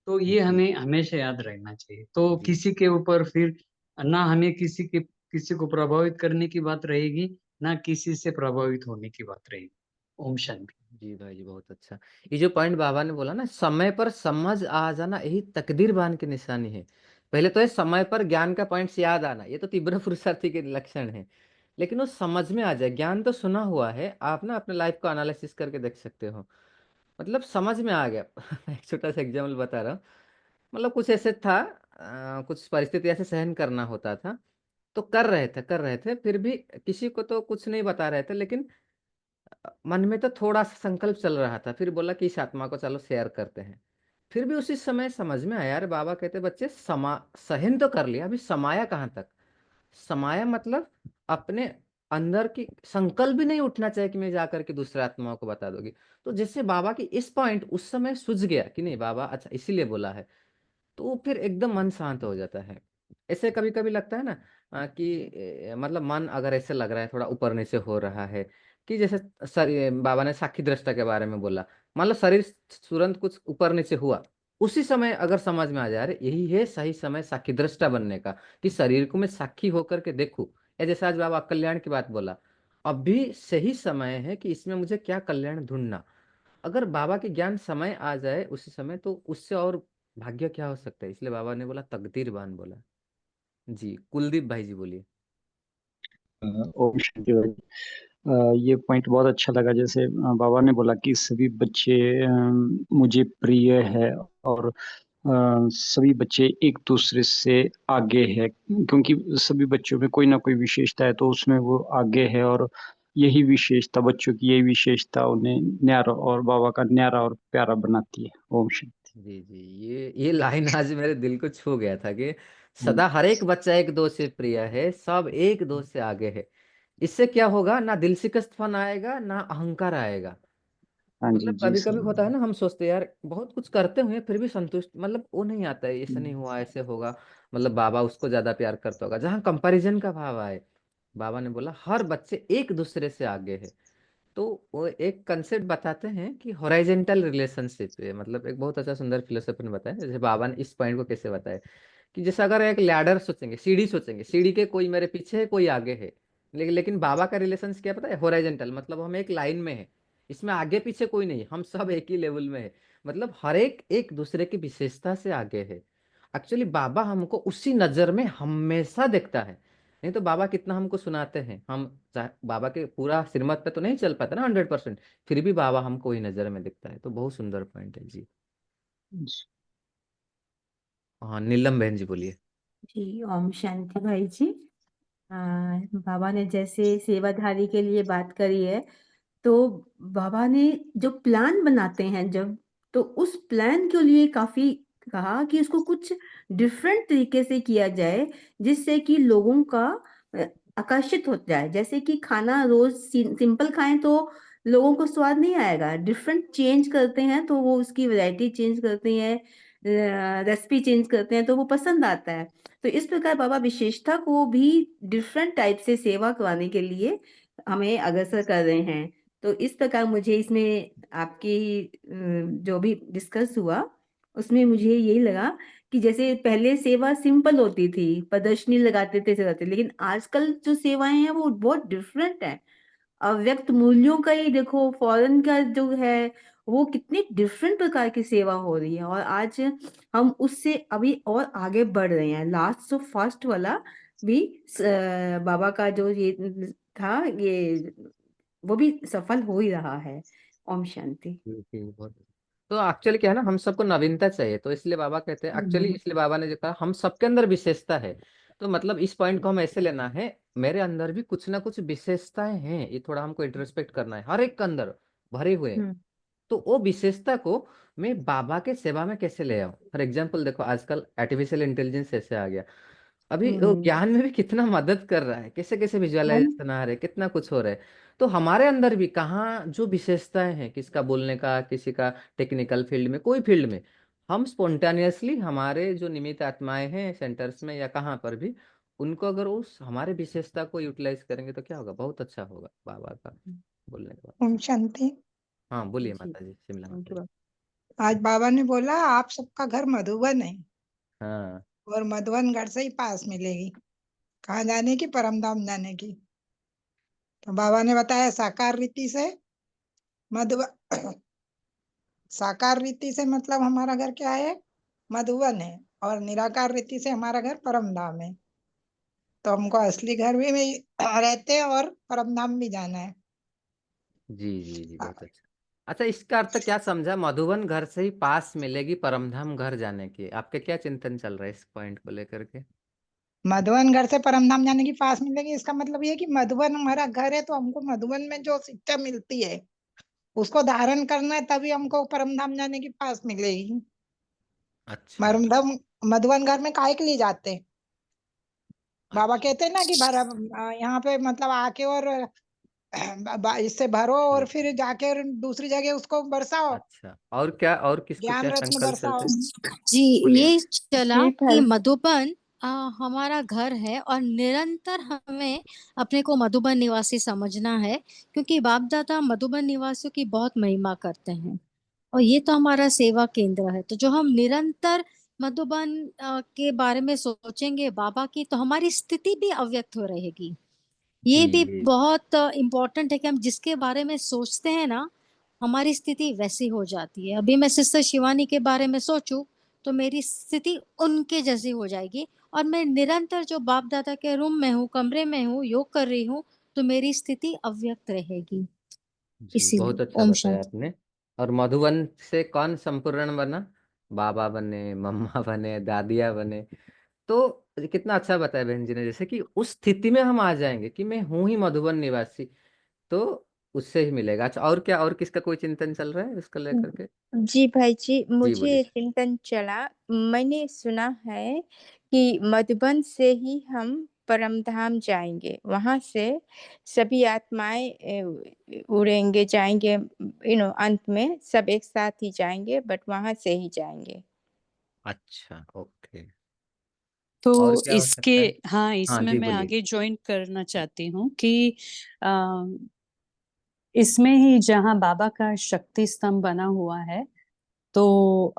[SPEAKER 9] तो ये
[SPEAKER 1] जी
[SPEAKER 9] हमें हमेशा याद रहना चाहिए। तो
[SPEAKER 1] जी
[SPEAKER 9] किसी के ऊपर फिर ना हमें किसी को प्रभावित करने की बात रहेगी, ना किसी से प्रभावित होने की बात रहेगी। ओम शांति।
[SPEAKER 1] जी भाई जी, बहुत अच्छा। ये जो पॉइंट बाबा ने बोला ना, समय पर समझ आ जाना यही तकदीर बान की निशानी है। पहले तो ये समय पर ज्ञान का पॉइंट याद आना, ये तो तीव्र पुरुषार्थी के लक्षण है, लेकिन वो समझ में आ जाए। ज्ञान तो सुना हुआ है, आप ना अपने लाइफ को एनालिसिस करके देख सकते हो, मतलब समझ में आ गया। एक छोटा सा एग्जाम्पल बता रहा हूँ, मतलब कुछ ऐसे था, कुछ परिस्थिति ऐसे सहन करना होता था, तो कर रहे थे, फिर भी किसी को तो कुछ नहीं बता रहे थे, लेकिन मन में तो थोड़ा सा संकल्प चल रहा था, फिर बोला कि इस आत्मा को चलो शेयर करते हैं। फिर भी उसी समय समझ में आया, अरे बाबा कहते बच्चे सहन तो कर लिया, अभी समाया कहाँ तक, समाया मतलब अपने अंदर की संकल्प भी नहीं उठना चाहिए कि मैं जाकर के दूसरे आत्माओं को बता दोगी। तो जैसे बाबा की इस पॉइंट उस समय सूझ गया कि नहीं बाबा अच्छा इसीलिए बोला है, तो फिर एकदम मन शांत हो जाता है। ऐसे कभी कभी लगता है ना, कि मतलब मन अगर ऐसे लग रहा है थोड़ा ऊपर नीचे हो रहा है, कि जैसे बाबा ने साक्षी दृष्टा के बारे में बोला, मान लो शरीर तुरंत कुछ ऊपर नीचे हुआ, उसी समय अगर समझ में आ जाए अरे यही है सही समय साक्षी दृष्टा बनने का, कि शरीर को मैं साक्षी होकर के देखूं, या जैसे आज बाबा कल्याण की बात बोला, अभी सही समय है कि इसमें मुझे क्या कल्याण ढूंढना। अगर बाबा के ज्ञान समय आ जाए उसी समय, तो उससे और भाग्य क्या हो सकता है, इसलिए बाबा ने बोला तकदीरवान बोला। जी, कुलदीप भाई जी बोलिए।
[SPEAKER 10] ओम शांति भाई। ये पॉइंट बहुत अच्छा लगा, जैसे बाबा ने बोला कि सभी बच्चे मुझे प्रिय है, और सभी बच्चे एक दूसरे से आगे है, क्योंकि सभी बच्चों में कोई ना कोई विशेषता है, तो उसमें वो आगे है, और यही विशेषता, बच्चों की यही विशेषता उन्हें न्यारा और बाबा का न्यारा और प्यारा बनाती है। ओम शांति।
[SPEAKER 1] जी जी, ये लाइन आज मेरे दिल को छू गया था कि सदा हर एक बच्चा एक दो से प्रिय है, सब एक दो से आगे है। इससे क्या होगा, ना दिल शिकस्तपन आएगा ना अहंकार आएगा।
[SPEAKER 10] हाँ जी,
[SPEAKER 1] मतलब
[SPEAKER 10] जी
[SPEAKER 1] कभी
[SPEAKER 10] सर।
[SPEAKER 1] कभी होता है ना, हम सोचते हैं यार बहुत कुछ करते हुए फिर भी संतुष्ट, मतलब वो नहीं आता है, ऐसे नहीं हुआ ऐसे होगा, मतलब बाबा उसको ज्यादा प्यार करता होगा, जहाँ कंपैरिजन का भाव आए। बाबा ने बोला हर बच्चे एक दूसरे से आगे है। तो वो एक कंसेप्ट बताते हैं कि हॉराइजेंटल रिलेशनशिप है, मतलब एक बहुत अच्छा सुंदर फिलोसफर ने बताया, जैसे बाबा ने इस पॉइंट को कैसे बताया, कि जैसे अगर एक लैडर सोचेंगे, सीढ़ी सोचेंगे, सीढ़ी के कोई मेरे पीछे है कोई आगे है, लेकिन बाबा का रिलेशन क्या पता है, हॉराइजेंटल, मतलब हम एक लाइन में है, इसमें आगे पीछे कोई नहीं, हम सब एक ही लेवल में है। मतलब हर एक एक दूसरे की विशेषता से आगे है। एक्चुअली बाबा हमको उसी नजर में हमेशा देखता है। नहीं तो बाबा कितना हमको सुनाते हैं, हम बाबा के पूरा श्रीमत पे तो नहीं चल पाता ना 100%, फिर भी बाबा हमको वही नजर में दिखता है। तो बहुत सुंदर पॉइंट है जी। हाँ नीलम बहन जी बोलिए।
[SPEAKER 11] जी ओम शांति भाई जी। आ, बाबा ने जैसे सेवाधारी के लिए बात करी है, तो बाबा ने जो प्लान बनाते हैं जब, तो उस प्लान के लिए काफी कहा कि उसको कुछ डिफरेंट तरीके से किया जाए, जिससे कि लोगों का अ, आकर्षित हो जाए। जैसे कि खाना रोज सिंपल खाएं तो लोगों को स्वाद नहीं आएगा, डिफरेंट चेंज करते हैं तो वो उसकी वैरायटी चेंज करते हैं, रेसिपी चेंज करते हैं तो वो पसंद आता है। तो इस प्रकार बाबा विशेषता को भी डिफरेंट टाइप से सेवा करवाने के लिए हमें अग्रसर कर रहे हैं। तो इस प्रकार मुझे इसमें आपकी जो भी डिस्कस हुआ उसमें मुझे यही लगा कि जैसे पहले सेवा सिंपल होती थी, प्रदर्शनी लगाते थे चलाते, लेकिन आजकल जो सेवाएं हैं वो बहुत डिफरेंट है। अव्यक्त मूल्यों का ही देखो, फॉरेन का जो है वो कितनी डिफरेंट प्रकार की सेवा हो रही है, और आज हम उससे अभी और आगे बढ़ रहे हैं। लास्ट जो फर्स्ट वाला भी बाबा का जो ये था, ये वो भी सफल हो ही रहा है। ओम शांति।
[SPEAKER 1] बहुत। तो एक्चुअली क्या है ना, हम सबको नवीनता चाहिए, तो इसलिए बाबा कहते हैं, एक्चुअली इसलिए बाबा ने जो कहा हम सबके अंदर विशेषता है। तो मतलब इस पॉइंट को हम ऐसे लेना है, मेरे अंदर भी कुछ ना कुछ विशेषताएं हैं, ये थोड़ा हमको इंट्रोस्पेक्ट करना है, हर एक के अंदर भरे हुए हैं। तो वो विशेषता को मैं बाबा के सेवा में कैसे ले आऊं। फॉर एग्जाम्पल देखो, आजकल आर्टिफिशियल इंटेलिजेंस ऐसे आ गया, अभी वो ज्ञान में भी कितना मदद कर रहा है, कैसे कैसे विजुअलाइजेशन आ रहे हैं, कितना कुछ हो रहा है। तो हमारे अंदर भी कहाँ जो विशेषताएं हैं, किसका बोलने का, किसी का टेक्निकल फील्ड में, कोई फील्ड में, हम स्पॉन्टेनियसली हमारे जो निमित्त आत्माएं हैं सेंटर्स में या कहाँ पर भी, उनको अगर उस हमारे विशेषता को यूटिलाइज करेंगे तो क्या होगा, बहुत अच्छा होगा बाबा का बोलने के बाद।
[SPEAKER 12] ओम शांति।
[SPEAKER 1] हाँ बोलिए
[SPEAKER 11] जी
[SPEAKER 1] माता जी, शिमला माता
[SPEAKER 11] उनके
[SPEAKER 1] जी।
[SPEAKER 11] बाद
[SPEAKER 12] आज बाबा ने बोला आप सबका घर मधुबन है,
[SPEAKER 1] हाँ
[SPEAKER 12] और मधुबन घर से ही पास मिलेगी। कहाँ जाने की? परम धाम जाने की। तो बाबा ने बताया साकार रीति से मधुबन साकार रीति से मतलब हमारा घर क्या है? मधुबन है। और निराकार रीति से हमारा घर परम धाम है। तो हमको असली घर भी में रहते हैं और परम धाम भी जाना है।
[SPEAKER 1] जी जी जी, बहुत अच्छा। अच्छा, इसका अर्थ क्या समझा, मधुबन घर से ही पास मिलेगी परमधाम घर जाने की, आपके क्या चिंतन चल रहा है इस पॉइंट को लेकर के।
[SPEAKER 12] मधुबन घर से परम धाम जाने की पास मिलेगी, इसका मतलब ये है कि मधुबन हमारा घर है, तो हमको मधुबन में जो शिक्षा मिलती है उसको धारण करना है, तभी हमको परम धाम जाने की पास मिलेगी।
[SPEAKER 1] अच्छा
[SPEAKER 12] परम मधुबन घर में काहे के लिए जाते हैं? बाबा
[SPEAKER 1] अच्छा।
[SPEAKER 12] कहते हैं ना कि यहाँ पे मतलब आके और इससे भरो और
[SPEAKER 1] ठीक।
[SPEAKER 12] फिर जाके और दूसरी जगह उसको बरसाओ,
[SPEAKER 1] अच्छा, और क्या, और किसको
[SPEAKER 12] ज्ञान
[SPEAKER 1] क्या
[SPEAKER 12] रत्न
[SPEAKER 1] संकल्प
[SPEAKER 12] बरसाओ।
[SPEAKER 1] चलते हैं,
[SPEAKER 5] जी,
[SPEAKER 1] बोलिए।
[SPEAKER 5] ये चला
[SPEAKER 2] जी
[SPEAKER 5] कि
[SPEAKER 2] भाई।
[SPEAKER 5] मधुबन हमारा घर है और निरंतर हमें अपने को मधुबन निवासी समझना है, क्योंकि बाप दादा मधुबन निवासियों की बहुत महिमा करते हैं और ये तो हमारा सेवा केंद्र है। तो जो हम निरंतर मधुबन के बारे में सोचेंगे बाबा की, तो हमारी स्थिति भी अव्यक्त हो रहेगी।
[SPEAKER 1] जी
[SPEAKER 5] ये भी
[SPEAKER 1] ये।
[SPEAKER 5] बहुत इम्पोर्टेंट है कि हम जिसके बारे में सोचते हैं ना, हमारी स्थिति वैसी हो जाती है। अभी मैं सिस्टर शिवानी के बारे में सोचूं तो मेरी स्थिति उनके जैसी हो जाएगी, और मैं निरंतर जो बाप दादा के रूम में हूँ, कमरे में हूँ, योग कर रही हूँ, तो मेरी स्थिति अव्यक्त रहेगी।
[SPEAKER 1] जी बहुत
[SPEAKER 5] इसीलिए
[SPEAKER 1] अच्छा
[SPEAKER 5] ओम
[SPEAKER 1] बताया
[SPEAKER 5] शांति।
[SPEAKER 1] आपने। और मधुबन से कौन संपूर्ण बना, बाबा बने, मम्मा बने, दादिया बने। तो कितना अच्छा बताया बहन जी ने, जैसे कि उस स्थिति में हम आ जाएंगे कि मैं हूं ही मधुबन निवासी, तो उससे ही मिलेगा। अच्छा, और क्या, और किसका कोई चिंतन चल रहा है इसको लेकर के।
[SPEAKER 2] जी भाई जी,
[SPEAKER 1] जी
[SPEAKER 2] मुझे
[SPEAKER 1] बोलिए।
[SPEAKER 2] चिंतन चला, मैंने सुना है कि मधुबन से ही हम परमधाम जाएंगे, वहां से सभी आत्माएं उड़ेंगे, जाएंगे, अंत में सब एक साथ ही जाएंगे, बट वहां से ही जाएंगे।
[SPEAKER 1] अच्छा ओके।
[SPEAKER 8] तो
[SPEAKER 1] और क्या हो
[SPEAKER 8] इसके,
[SPEAKER 1] सकता है।
[SPEAKER 8] हाँ,
[SPEAKER 1] हाँ
[SPEAKER 8] इसमें
[SPEAKER 1] जी
[SPEAKER 8] मैं
[SPEAKER 1] बोलिए।
[SPEAKER 8] आगे ज्वाइन करना चाहती हूँ कि आ, इसमें ही जहाँ बाबा का शक्ति स्तंभ बना हुआ है, तो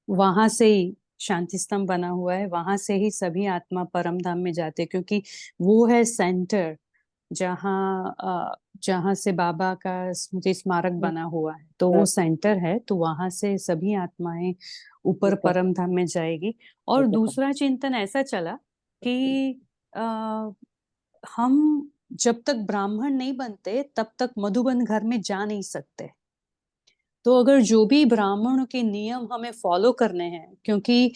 [SPEAKER 8] वहां से ही शांति स्तंभ बना हुआ है, वहां से ही सभी आत्मा परम धाम में जाते हैं, क्योंकि वो है सेंटर। जहाँ से बाबा का स्मृति स्मारक बना हुआ है, तो वो सेंटर है, तो वहां से सभी आत्माएं ऊपर परम धाम में जाएगी। और दूसरा चिंतन ऐसा चला कि हम जब तक ब्राह्मण नहीं बनते तब तक मधुबन घर में जा नहीं सकते। तो अगर जो भी ब्राह्मणों के नियम हमें फॉलो करने हैं, क्योंकि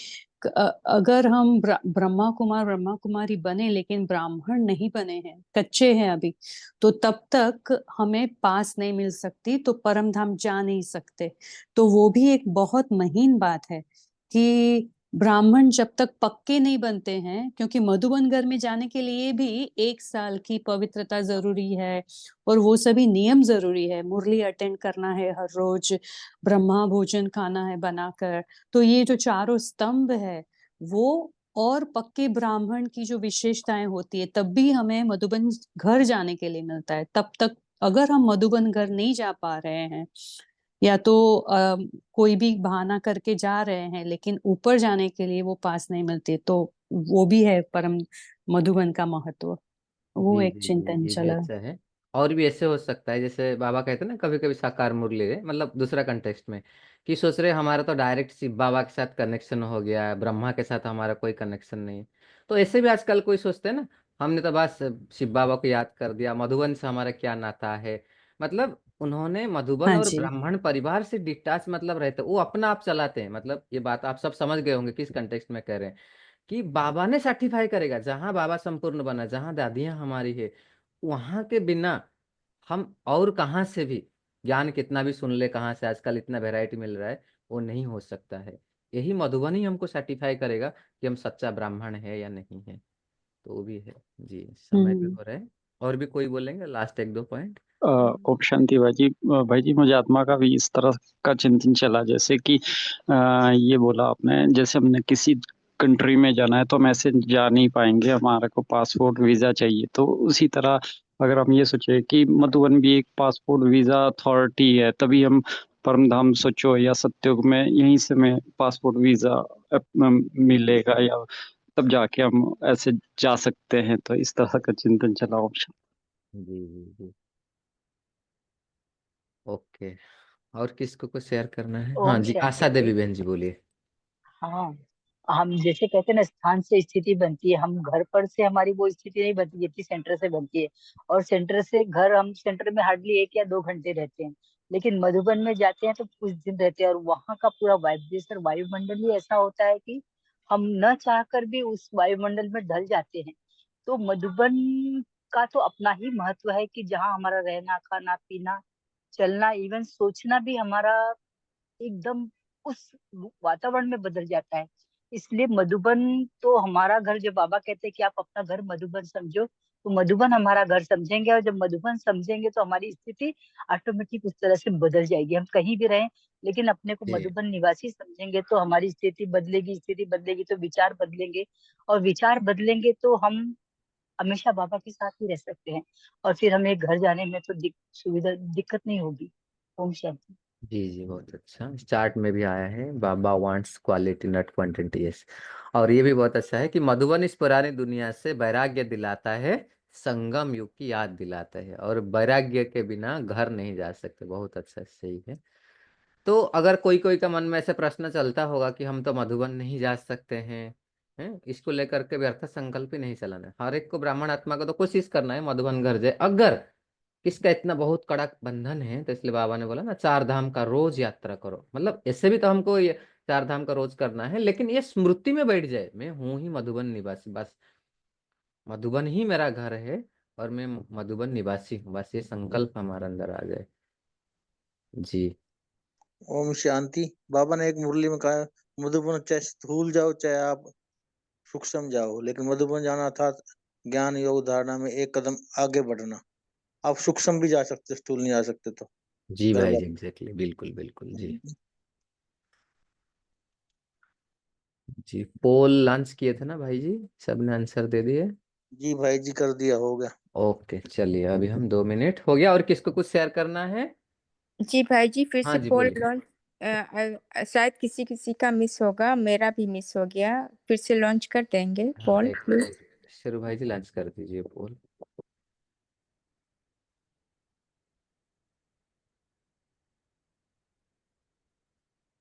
[SPEAKER 8] अगर हम ब्रह्मा कुमार ब्रह्मा कुमारी बने लेकिन ब्राह्मण नहीं बने हैं, कच्चे हैं अभी, तो तब तक हमें पास नहीं मिल सकती, तो परम धाम जा नहीं सकते। तो वो भी एक बहुत महीन बात है कि ब्राह्मण जब तक पक्के नहीं बनते हैं, क्योंकि मधुबन घर में जाने के लिए भी 1 साल की पवित्रता जरूरी है और वो सभी नियम जरूरी है। मुरली अटेंड करना है हर रोज, ब्रह्मा भोजन खाना है बनाकर। तो ये जो चारों स्तंभ है वो और पक्के ब्राह्मण की जो विशेषताएं होती है, तब भी हमें मधुबन घर जाने के लिए मिलता है। तब तक अगर हम मधुबन घर नहीं जा पा रहे हैं या तो कोई भी बहाना करके जा रहे हैं, लेकिन ऊपर जाने के लिए वो पास नहीं मिलते, तो वो भी है परम मधुबन का महत्व। वो
[SPEAKER 1] जी
[SPEAKER 8] एक
[SPEAKER 1] जी जी,
[SPEAKER 8] चिंतन
[SPEAKER 1] ये भी
[SPEAKER 8] चला।
[SPEAKER 1] अच्छा है। और भी ऐसे हो सकता है, जैसे बाबा कहते हैं ना, कभी कभी साकार मुरली है, मतलब दूसरा कंटेक्स्ट में, कि सोच रहे हमारा तो डायरेक्ट शिव बाबा के साथ कनेक्शन हो गया है, ब्रह्मा के साथ हमारा कोई कनेक्शन नहीं है। तो ऐसे भी आजकल कोई सोचते हैं ना, हमने तो बस शिव बाबा को याद कर दिया, मधुबन से हमारा क्या नाता है। मतलब उन्होंने मधुबन
[SPEAKER 8] हाँ
[SPEAKER 1] और
[SPEAKER 8] जी।
[SPEAKER 1] ब्राह्मण परिवार से डिटाच मतलब रहते, वो अपना आप चलाते हैं। मतलब ये बात आप सब समझ गए होंगे किस कंटेक्स्ट में कह रहे हैं, कि बाबा ने सर्टिफाई करेगा, जहां बाबा संपूर्ण बना, जहां दादियां हमारी है, वहां के बिना हम और कहाँ से भी ज्ञान कितना भी सुन ले, कहाँ से आजकल इतना वैरायटी मिल रहा है, वो नहीं हो सकता है। यही मधुबन ही हमको सर्टिफाई करेगा कि हम सच्चा ब्राह्मण है या नहीं है। तो वो भी है। जी, समय भी
[SPEAKER 8] हम्म।
[SPEAKER 1] हो रहा है। और भी कोई बोलेंगे लास्ट एक दो पॉइंट?
[SPEAKER 10] ओम शांति भाई जी मुझे आत्मा का भी इस तरह का चिंतन चला, जैसे कि ये बोला आपने, जैसे हमने किसी कंट्री में जाना है तो हम ऐसे जा नहीं पाएंगे, हमारे को पासपोर्ट वीजा चाहिए। तो उसी तरह अगर हम ये सोचे कि मधुबन भी एक पासपोर्ट वीजा अथॉरिटी है, तभी हम परमधाम सोचो या सत्युग में यहीं से हमें पासपोर्ट वीजा मिलेगा, या तब जाके हम ऐसे जा सकते हैं। तो इस तरह का चिंतन चला ऑप्शन।
[SPEAKER 1] जी जी जी, ओके। और किसको को शेयर करना है? हाँ
[SPEAKER 13] ओम
[SPEAKER 1] जी,
[SPEAKER 13] शांति
[SPEAKER 1] आशा
[SPEAKER 13] भाई।
[SPEAKER 1] देवी बहन जी बोलिए।
[SPEAKER 13] हाँ, हम जैसे कहते हैं ना, स्थान से स्थिति बनती है। हम घर पर से हमारी वो स्थिति नहीं बनती जितनी सेंटर से बनती है। और सेंटर से घर, हम सेंटर में हार्डली 1 या 2 घंटे रहते हैं, लेकिन मधुबन में जाते हैं तो कुछ दिन रहते हैं। और वहाँ का पूरा वाइब्रेशन, वायुमंडल ही ऐसा होता है कि हम न चाहकर भी उस वायुमंडल में ढल जाते हैं। तो मधुबन का तो अपना ही महत्व है कि जहाँ हमारा रहना, खाना, पीना, चलना, इवन सोचना भी हमारा एकदम उस वातावरण में बदल जाता है। इसलिए मधुबन तो हमारा घर, जब बाबा कहते हैं कि आप अपना घर मधुबन समझो, तो मधुबन हमारा घर समझेंगे। और जब मधुबन समझेंगे तो हमारी स्थिति ऑटोमेटिक उस तरह से बदल जाएगी। हम कहीं भी रहें, लेकिन अपने को
[SPEAKER 1] जी
[SPEAKER 13] मधुबन निवासी समझेंगे तो हमारी स्थिति बदलेगी। स्थिति बदलेगी तो विचार बदलेंगे, और विचार बदलेंगे तो हम हमेशा बाबा के साथ ही रह सकते हैं। और फिर हमें घर जाने में तो दिक्कत नहीं होगी। ओम शांति।
[SPEAKER 1] जी जी, बहुत अच्छा। चार्ट में भी आया है, बाबा wants quality not quantity. Yes. और ये भी बहुत अच्छा है कि मधुबन इस पुरानी दुनिया से वैराग्य दिलाता है, संगम युग की याद दिलाता है, और वैराग्य के बिना घर नहीं जा सकते। बहुत अच्छा, सही है। तो अगर कोई कोई का मन में ऐसे प्रश्न चलता होगा कि हम तो मधुबन नहीं जा सकते हैं, इसको लेकर के व्यर्थ संकल्प ही नहीं चलाना है। हर एक को, ब्राह्मण आत्मा को तो कोशिश करना है मधुबन घर जाए। अगर किसका इतना बहुत कड़ा बंधन है, तो इसलिए बाबा ने बोला ना, 4 धाम का रोज यात्रा करो। मतलब ऐसे भी तो हमको ये 4 धाम का रोज करना है, लेकिन ये स्मृति में बैठ जाए, मैं हूं ही मधुबन निवासी, बस मधुबन ही मेरा घर है और मैं मधुबन निवासी हूँ, बस ये संकल्प हमारे अंदर आ जाए। जी
[SPEAKER 14] ओम शांति। बाबा ने एक मुरली में कहा, मधुबन चाहे स्थूल जाओ चाहे आप सूक्ष्म जाओ, लेकिन मधुबन जाना था ज्ञान योग धारणा में एक कदम आगे बढ़ना। आप सूक्ष्म भी जा सकते, स्थूल नहीं जा सकते। तो
[SPEAKER 1] जी
[SPEAKER 14] घर
[SPEAKER 1] भाई जी,
[SPEAKER 14] वाले।
[SPEAKER 1] एग्जैक्टली, बिल्कुल बिल्कुल जी। जी, पोल लॉन्च किए थे ना भाई जी, सबने आंसर दे दिए।
[SPEAKER 14] जी भाई जी, कर दिया, हो गया।
[SPEAKER 1] ओके, चलिए अभी हम 2 मिनट हो गया, और किसको कुछ शेयर करना है?
[SPEAKER 2] जी भाई जी, फिर
[SPEAKER 1] हाँ
[SPEAKER 2] से
[SPEAKER 1] जी
[SPEAKER 2] पोल
[SPEAKER 1] बोलिए।
[SPEAKER 2] लॉन्च। शायद किसी किसी का मिस होगा, मेरा भी मिस हो गया। फिर से लॉन्च कर देंगे
[SPEAKER 1] हाँ,
[SPEAKER 2] पोल
[SPEAKER 1] एक
[SPEAKER 2] प्लीज।
[SPEAKER 1] मिनट, शेरू भाई जी लॉन्च कर दीजिए पोल।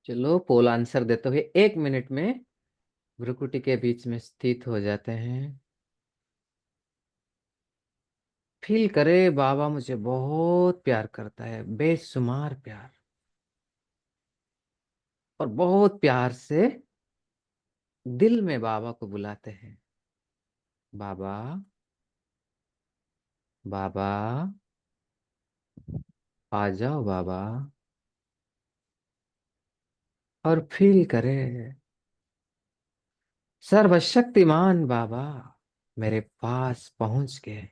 [SPEAKER 1] चलो पोल आंसर देते हुए 1 मिनट में भ्रुकुटी के बीच में स्थित हो जाते हैं। फील करे बाबा मुझे बहुत प्यार करता है, बेशुमार प्यार, और बहुत प्यार से दिल में बाबा को बुलाते हैं, बाबा बाबा आ जाओ बाबा। और फील करे सर्वशक्तिमान बाबा मेरे पास पहुंच गए।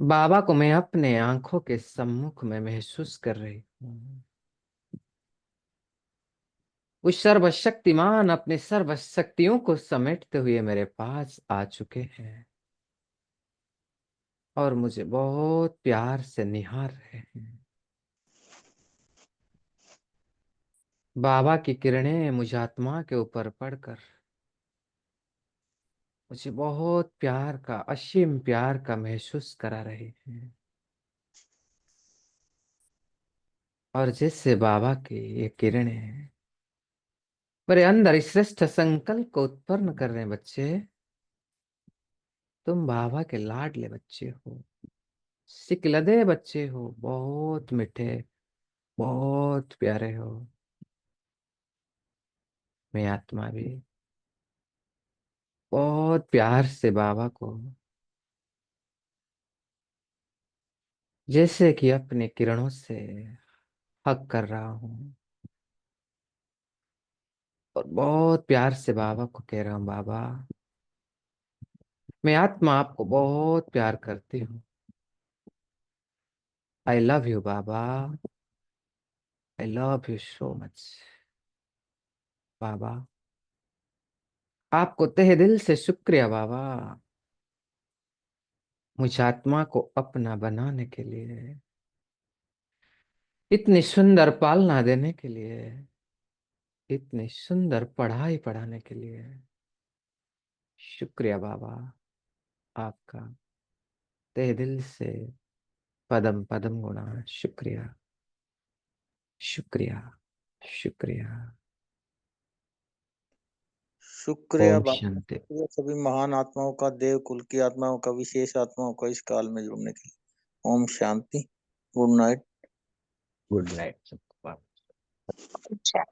[SPEAKER 1] बाबा को मैं अपने आंखों के सम्मुख में महसूस कर रही हूँ। उस सर्वशक्तिमान अपने सर्वशक्तियों को समेटते हुए मेरे पास आ चुके हैं और मुझे बहुत प्यार से निहार रहे हैं। बाबा की किरणें मुझ आत्मा के ऊपर पड़कर मुझे बहुत प्यार का, असीम प्यार का महसूस करा रही हैं। और जैसे बाबा की ये किरणें मेरे अंदर इस श्रेष्ठ संकल्प को उत्पन्न कर रहे हैं, बच्चे तुम बाबा के लाडले बच्चे हो, सिकलदे बच्चे हो, बहुत मीठे, बहुत प्यारे हो। मैं आत्मा भी बहुत प्यार से बाबा को जैसे कि अपने किरणों से हक कर रहा हूँ, और बहुत प्यार से बाबा को कह रहा हूँ, बाबा मैं आत्मा आपको बहुत प्यार करती हूँ। I love you baba, I love you so much. बाबा आपको तहे दिल से शुक्रिया बाबा, मुझ आत्मा को अपना बनाने के लिए, इतनी सुंदर पालना देने के लिए, इतनी सुंदर पढ़ाई पढ़ाने के लिए। शुक्रिया बाबा आपका, तहे दिल से पदम पदम गुणा शुक्रिया, शुक्रिया, शुक्रिया।
[SPEAKER 14] शुक्रिया
[SPEAKER 1] ओम
[SPEAKER 14] बाबा,
[SPEAKER 1] शांति।
[SPEAKER 14] शुक्रिया सभी महान आत्माओं का, देव कुल की आत्माओं का, विशेष आत्माओं का इस काल में जुड़ने के लिए। ओम शांति। Good night.
[SPEAKER 1] गुड नाइट सबको।
[SPEAKER 4] अच्छा।